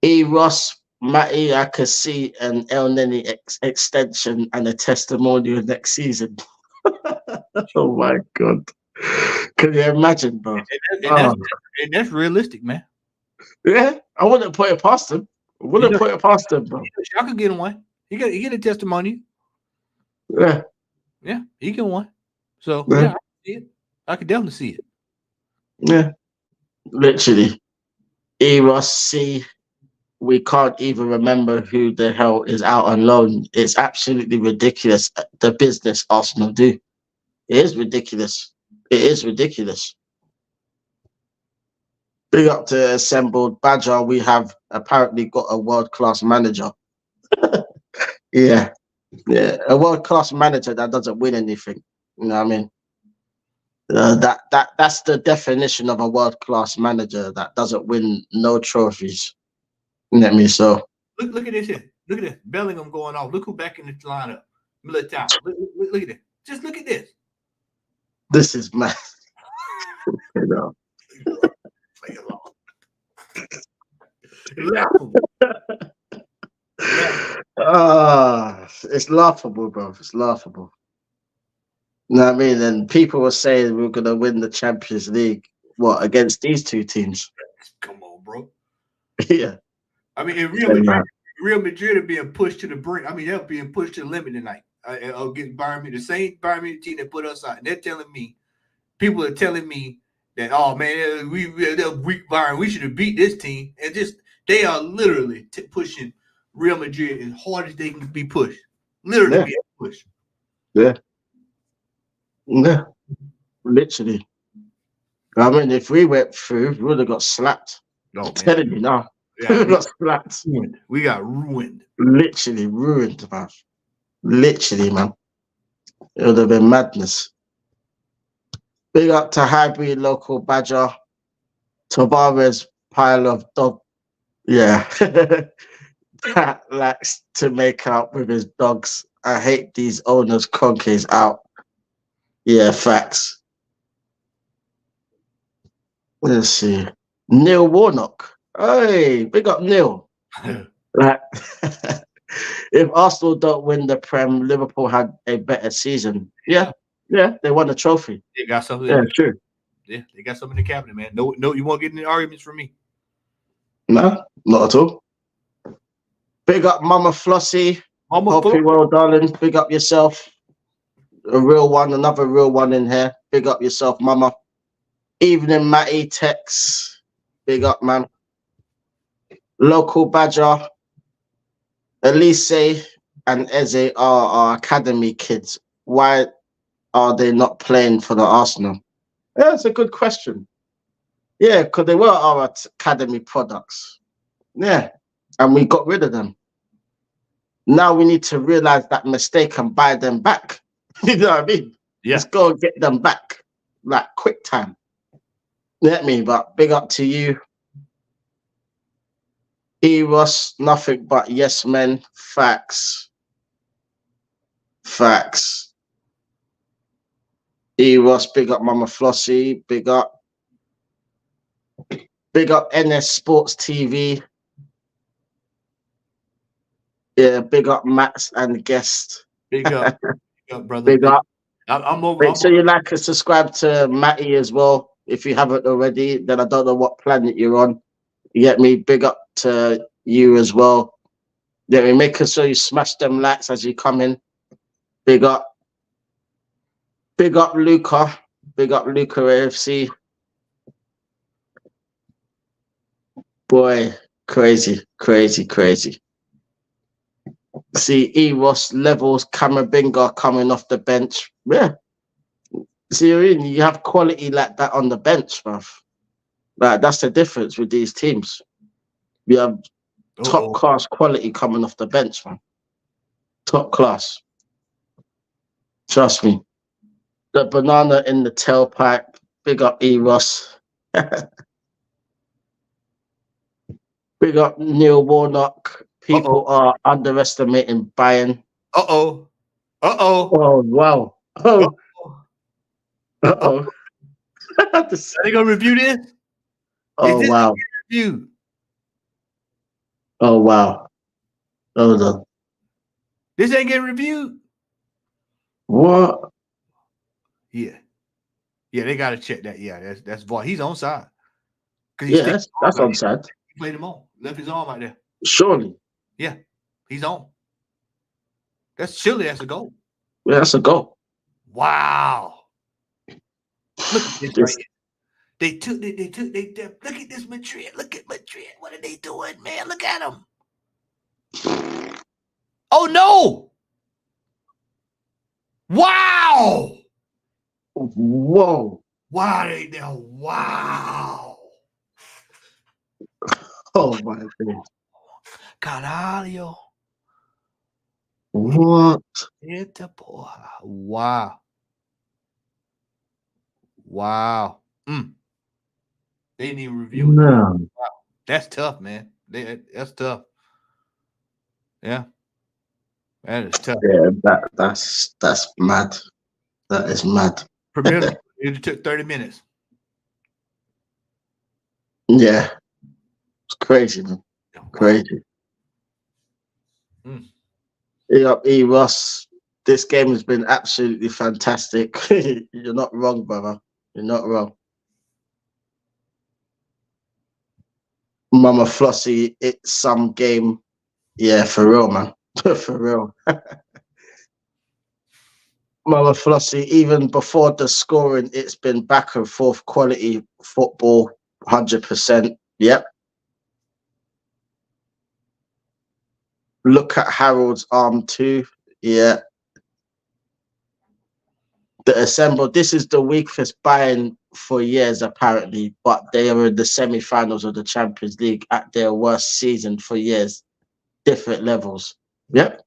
E-Ross, Matty, I could see an El Neni extension and a testimonial next season. Oh my God. Can you imagine, bro? And that's realistic, man. Yeah, I wouldn't put it past him. Put it past him, bro. I could get one. He get a testimony. Yeah, he get one. So yeah, I can see it. I could definitely see it. Yeah, literally. E-Ross, see, we can't even remember who the hell is out on loan. It's absolutely ridiculous. The business Arsenal do. It is ridiculous. It is ridiculous. Big up to Assembled Badger. We have apparently got a world-class manager. Yeah, a world-class manager that doesn't win anything. You know what I mean? That's the definition of a world-class manager that doesn't win no trophies. You know what I mean? So look at this here. Look at this. Bellingham going off. Look who back in the lineup. Militao. Look at this. Just look at this. This is mad. You know. It's laughable, bro. It's laughable. You know what I mean? And people were saying we were going to win the Champions League. What, against these two teams? Come on, bro. Yeah. I mean, Real Madrid are being pushed to the brink. I mean, they're being pushed to the limit tonight. against Bayern Munich, the same Bayern Munich team that put us out. And they're telling me, people are telling me that, oh man, they're weak Bayern. We should have beat this team. And just they are literally pushing Real Madrid as hard as they can be pushed. Literally being pushed. Yeah. Literally. I mean, if we went through, we would have got slapped. I'm telling you now. Yeah, we got slapped. We got ruined. Literally ruined, man. Literally, man. It would have been madness. Big up to Highbury local badger. Tavares pile of dog. Yeah. That likes to make out with his dogs. I hate these owners conkeys out. Yeah, facts. Let's see. Neil Warnock. Hey, big up Neil. Like, if Arsenal don't win the Prem, Liverpool had a better season. Yeah, they won a trophy. They got something. Yeah, true. Yeah, they got something in the cabinet, man. No, you won't get any arguments from me. No, not at all. Big up Mama Flossie. Hope you well, darling. Big up yourself. A real one, another real one in here. Big up yourself, Mama. Evening, Matty Tex. Big up, man. Local badger. Elise and Eze are our academy kids. Why are they not playing for the Arsenal? Yeah, that's a good question. Yeah, because they were our academy products. Yeah, and we got rid of them. Now we need to realize that mistake and buy them back. You know what I mean? Yeah. Let's go and get them back. Like quick time. Let me, but big up to you. Eros, nothing but yes men. Facts. Facts. Eros, big up Mama Flossie. Big up. Big up NS Sports TV. Yeah, big up Max and guest. Big up, brother. Big up. I'm over. Make sure you like and subscribe to Matty as well. If you haven't already, then I don't know what planet you're on. You get me? Big up to you as well. Yeah, me, make sure you smash them likes as you come in. Big up. Big up Luca. Big up Luca AFC. Boy, crazy. See Eros levels Kamabinga coming off the bench. Yeah. See, you have quality like that on the bench, bruv. Like, that's the difference with these teams. We have top class quality coming off the bench, man. Top class. Trust me. The banana in the tailpipe. Big up Eros. Big up Neil Warnock. People are underestimating Bayern. Oh, wow. Are they gonna review this? Oh, wow. Review? Oh, wow. Hold on. This ain't getting reviewed. What? Yeah, they gotta check that. Yeah, that's Void. He's on side. Yeah, that's on side. He played him on. Left his arm out there. Surely. Yeah, he's on. Surely that's a goal. Yeah, that's a goal. Wow. Look at this right here. They took look at this Madrid. Look at Madrid. What are they doing, man? Look at them. Oh no. Wow. Whoa. Why are they there? Wow. Oh my God. Caralho. What? Eita porra. Wow. Wow. They didn't even review it. No. Wow. That's tough, man. That's tough. Yeah. That is tough. Yeah, that's mad. That is mad. Per minute. It took 30 minutes. Yeah. It's crazy, man. Crazy. Up, Ross. This game has been absolutely fantastic. You're not wrong, brother. You're not wrong. Mama Flossie, it's some game. Yeah, for real, man. For real. Mama Flossie, even before the scoring, it's been back and forth quality football, 100%. Yep. Look at Harold's arm too. Yeah. The Assemble, this is the weakest Bayern for years, apparently, but they are in the semi-finals of the Champions League at their worst season for years. Different levels. Yep.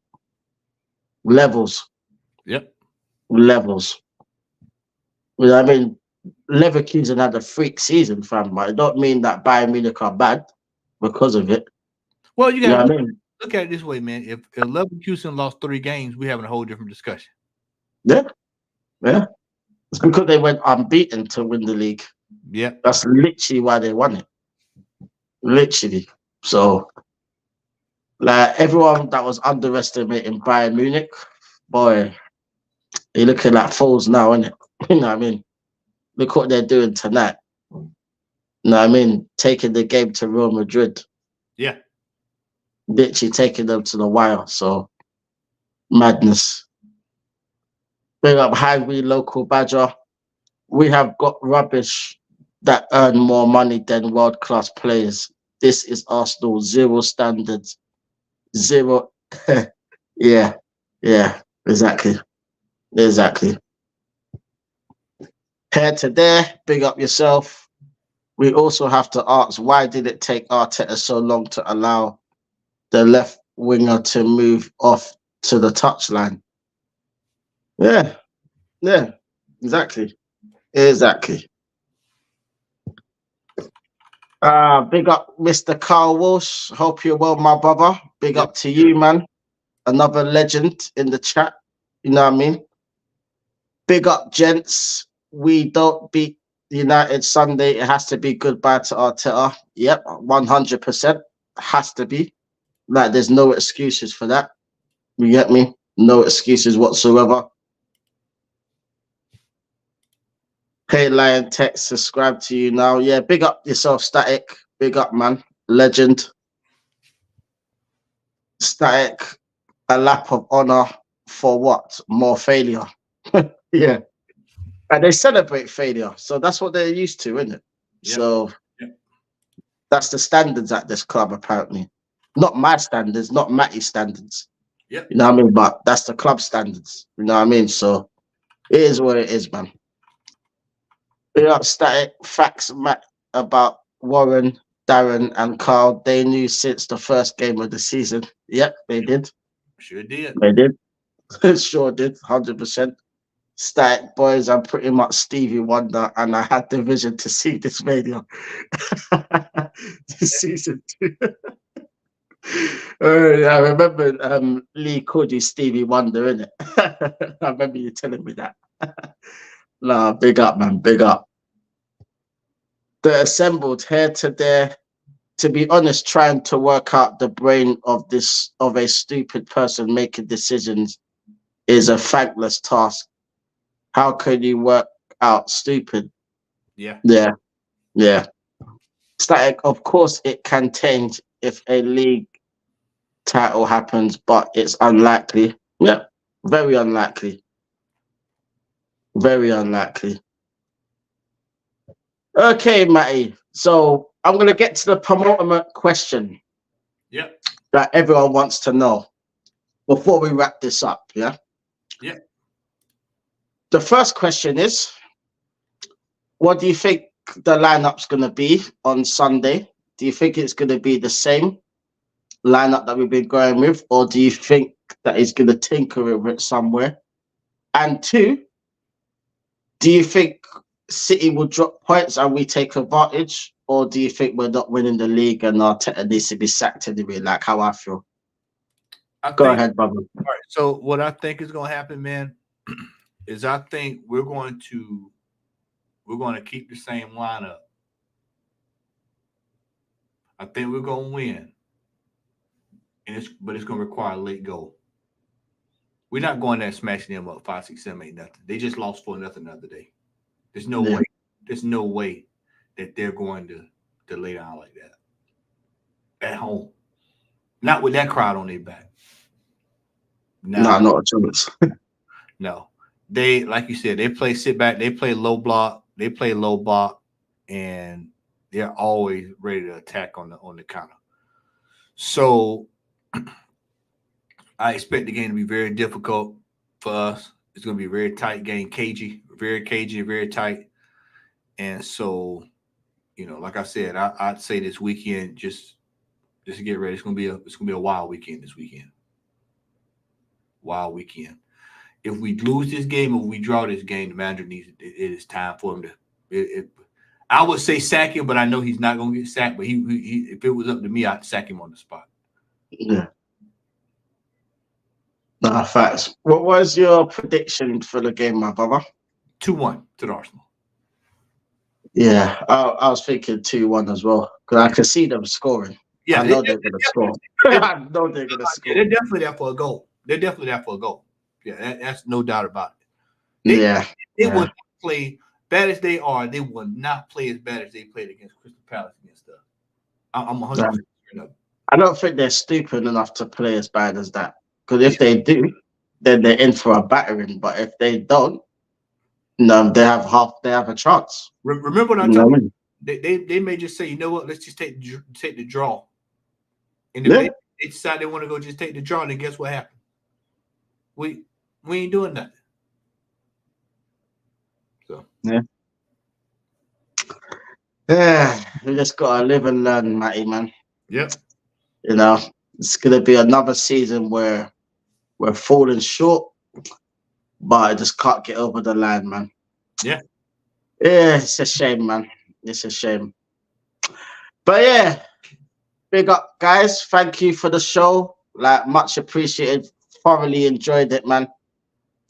Levels. Yep. Levels. You know what I mean? Leverkusen had a freak season, fam, but it don't mean that Bayern Munich are bad because of it. Well, you You know got what to I mean? look at it this way, man. If Leverkusen lost 3 games, we're having a whole different discussion. Yeah. Yeah. It's because they went unbeaten to win the league. Yeah. That's literally why they won it. Literally. So, like, everyone that was underestimating Bayern Munich, boy, you're looking at fools now, isn't it? You know what I mean? Look what they're doing tonight. You know what I mean? Taking the game to Real Madrid. Yeah. Literally taking them to the wire. So, madness. Bring up Hungry Local Badger. We have got rubbish that earn more money than world-class players. This is Arsenal. Zero standards. Zero. Yeah. Yeah. Exactly. Exactly. Here to there. Big up yourself. We also have to ask, why did it take Arteta so long to allow the left winger to move off to the touchline? Yeah. Yeah. Exactly. Exactly. Big up, Mr. Carl Walsh. Hope you're well, my brother. Big up to you, man. Another legend in the chat. You know what I mean? Big up, gents. We don't beat United Sunday. It has to be goodbye to Arteta. Yep, 100%. Has to be. Like, there's no excuses for that. You get me? No excuses whatsoever. Hey, Lion Tech, subscribe to you now. Yeah, big up yourself, Static. Big up, man. Legend. Static, a lap of honor for what? More failure. Yeah. And they celebrate failure. So that's what they're used to, isn't it? Yep. So Yep. that's the standards at this club, apparently. Not my standards, not Matty's standards. Yep. You know what I mean? But that's the club standards. You know what I mean? So it is what it is, man. Big up Static. Facts, Matt, about Warren, Darren, and Carl. They knew since the first game of the season. Yep, they did. Sure did. They did. Sure did. 100%. Static boys, I'm pretty much Stevie Wonder, and I had the vision to see this mania. This season 2. I remember Lee Cuddy, Stevie Wonder, innit? I remember you telling me that. Nah, big up, man, big up. The assembled here to there, to be honest, trying to work out the brain of a stupid person making decisions is a thankless task. How can you work out stupid? Yeah. Yeah, yeah. Static, of course, it can change if a league title happens, but it's unlikely. Yeah, very unlikely. Very unlikely. Okay, Matty. So I'm going to get to the penultimate question. Yeah. That everyone wants to know before we wrap this up. Yeah. Yeah. The first question is, what do you think the lineup's going to be on Sunday? Do you think it's going to be the same lineup that we've been going with, or do you think that he's going to tinker with it somewhere? And 2, do you think City will drop points and we take advantage, or do you think we're not winning the league and Arteta needs to be sacked anyway? Like how I feel. Go ahead, brother. All right. So what I think is going to happen, man, is I think we're going to keep the same lineup. I think we're going to win, but it's going to require a late goal. We're not going there smashing them up 5, 6, 7, 8, nothing. They just lost 4-0 the other day. There's no way. There's no way that they're going to lay down like that at home. Not with that crowd on their back. No, not a chance. No. they, like you said, they play sit back, they play low block, and they're always ready to attack on the counter. So I expect the game to be very difficult for us. It's going to be a very tight game, cagey, very tight. And so, like I said, I'd say this weekend, just to get ready. It's gonna be a wild weekend this weekend. Wild weekend. If we lose this game or we draw this game, the manager it is time for him to. I would say sack him, but I know he's not gonna get sacked. But he if it was up to me, I'd sack him on the spot. Yeah. Nah, facts. What was your prediction for the game, my brother? 2-1 to the Arsenal. Yeah, I was thinking 2-1 as well because I could see them scoring. Yeah, I know they're going to score. I know they're going to score. They're definitely there for a goal. Yeah, that's no doubt about it. They would play bad as they are. They will not play as bad as they played against Crystal Palace against us. I'm 100% sure. I don't think they're stupid enough to play as bad as that. Because if they do, then they're in for a battering. But if they don't, no, they have a chance. Remember what I'm talking about? They may just say, you know what, let's just take the draw. And if they decide they want to go just take the draw, then guess what happened? We ain't doing nothing. So yeah, we just gotta live and learn, Matty, man. Yep. It's gonna be another season where we're falling short, but I just can't get over the line, man. Yeah, it's a shame, man. It's a shame. But yeah, big up, guys. Thank you for the show. Like, much appreciated. Thoroughly enjoyed it, man.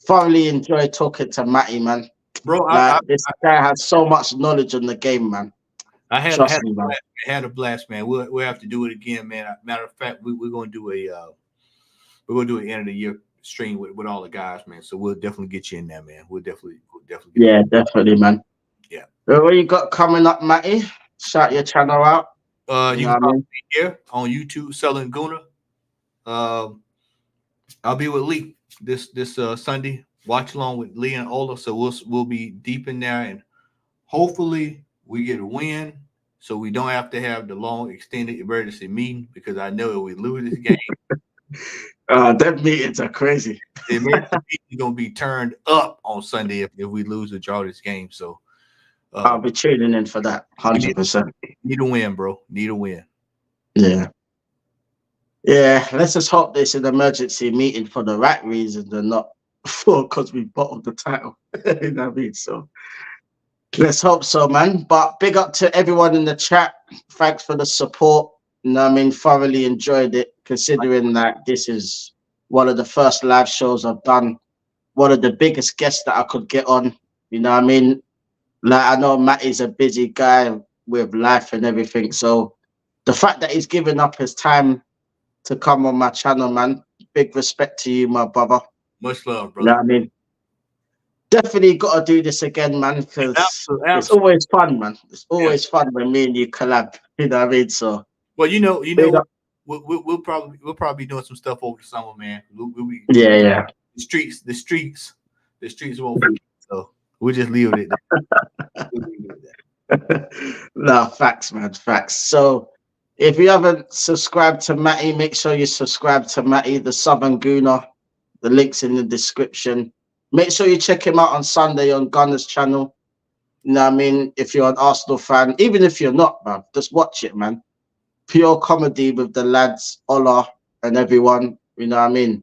Thoroughly enjoyed talking to Matty, man. Bro, this guy has so much knowledge in the game, man. I had a blast, man. We'll have to do it again, man. Matter of fact, we're gonna do an end of the year stream with all the guys, man. So we'll definitely get you in there, man. We'll definitely definitely, man. Yeah. What you got coming up, Matty? Shout your channel out. You can follow me here on YouTube, Selling Gooner. I'll be with Lee this Sunday. Watch along with Lee and Ola. So we'll be deep in there, and hopefully we get a win, so we don't have to have the long extended emergency meeting, because I know if we lose this game, them meetings are crazy. The emergency meeting is gonna be turned up on Sunday if we lose or draw this game. So I'll be tuning in for that 100%. Need a win, bro. Need a win. Yeah. Let's just hope this is an emergency meeting for the right reasons and not because we bottled the title. You know what I mean? So let's hope so, man. But big up to everyone in the chat. Thanks for the support. You know what I mean? Thoroughly enjoyed it, considering that this is one of the first live shows I've done. One of the biggest guests that I could get on. You know what I mean? Like, I know Matty's a busy guy with life and everything. So the fact that he's given up his time to come on my channel, man, big respect to you, my brother. Much love, brother. You know what I mean? Definitely got to do this again, man, because it's always fun, man. It's always fun when me and you collab. You know what I mean? So, well, we'll probably be doing some stuff over the summer, man. We'll be, the streets won't be, so we'll just leave it at that. No, facts, man, facts. So, if you haven't subscribed to Matty, make sure you subscribe to Matty, the Southern Gooner. The link's in the description. Make sure you check him out on Sunday on Gunner's channel. You know what I mean? If you're an Arsenal fan, even if you're not, man, just watch it, man. Pure comedy with the lads, Ola, and everyone. You know what I mean?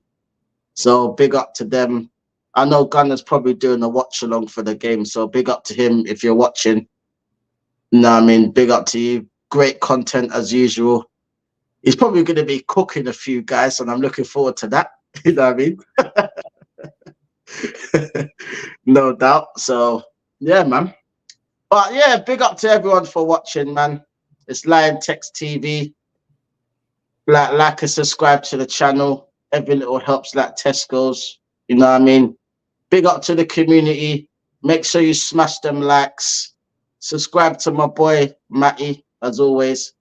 So big up to them. I know Gunner's probably doing a watch along for the game, so big up to him if you're watching. You know what I mean? Big up to you. Great content as usual. He's probably going to be cooking a few guys, and I'm looking forward to that. You know what I mean? No doubt. So, yeah, man. But, yeah, big up to everyone for watching, man. It's Lion Text TV. Like and subscribe to the channel. Every little helps like Tesco's. You know what I mean? Big up to the community. Make sure you smash them likes. Subscribe to my boy, Matty, as always.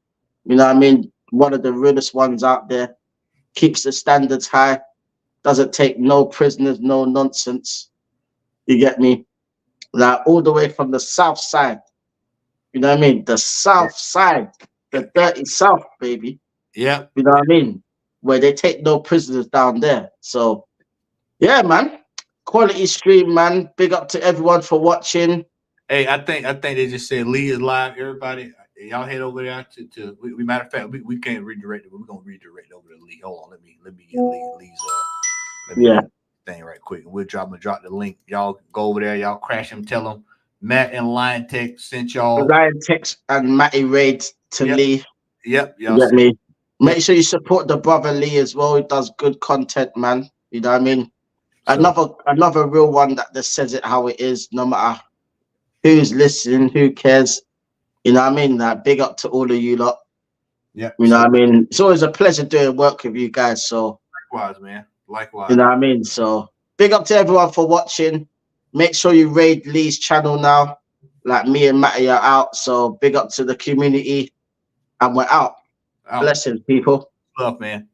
You know what I mean? One of the realest ones out there. Keeps the standards high. Doesn't take no prisoners, no nonsense. You get me? Like all the way from the south side. You know what I mean? The south side, the dirty south, baby. Yep. You know what I mean? Where they take no prisoners down there. So yeah, man. Quality stream, man. Big up to everyone for watching. Hey, I think they just said Lee is live. Everybody, y'all head over there to we matter of fact, we can't redirect it, but we're gonna redirect over to Lee. Hold on, let me get Lee's let me Yeah. get thing right quick. We'll drop the link. Y'all go over there, y'all crash him, tell them Matt and Lion Tech sent y'all. Ryan Tex and Matty Raid to Yep. Lee. Yep, You get me? Make Yep. sure you support the brother Lee as well. He does good content, man. You know what I mean? So, Another real one that just says it how it is, no matter who's listening, who cares. You know what I mean? Like, big up to all of you lot. yeah. You know what I mean? It's always a pleasure doing work with you guys. So Likewise, man. Likewise. you know what I mean? So big up to everyone for watching. Make sure you raid Lee's channel now. Like me and Matty are out. So big up to the community. And we're out. Blessings, people. Love, man.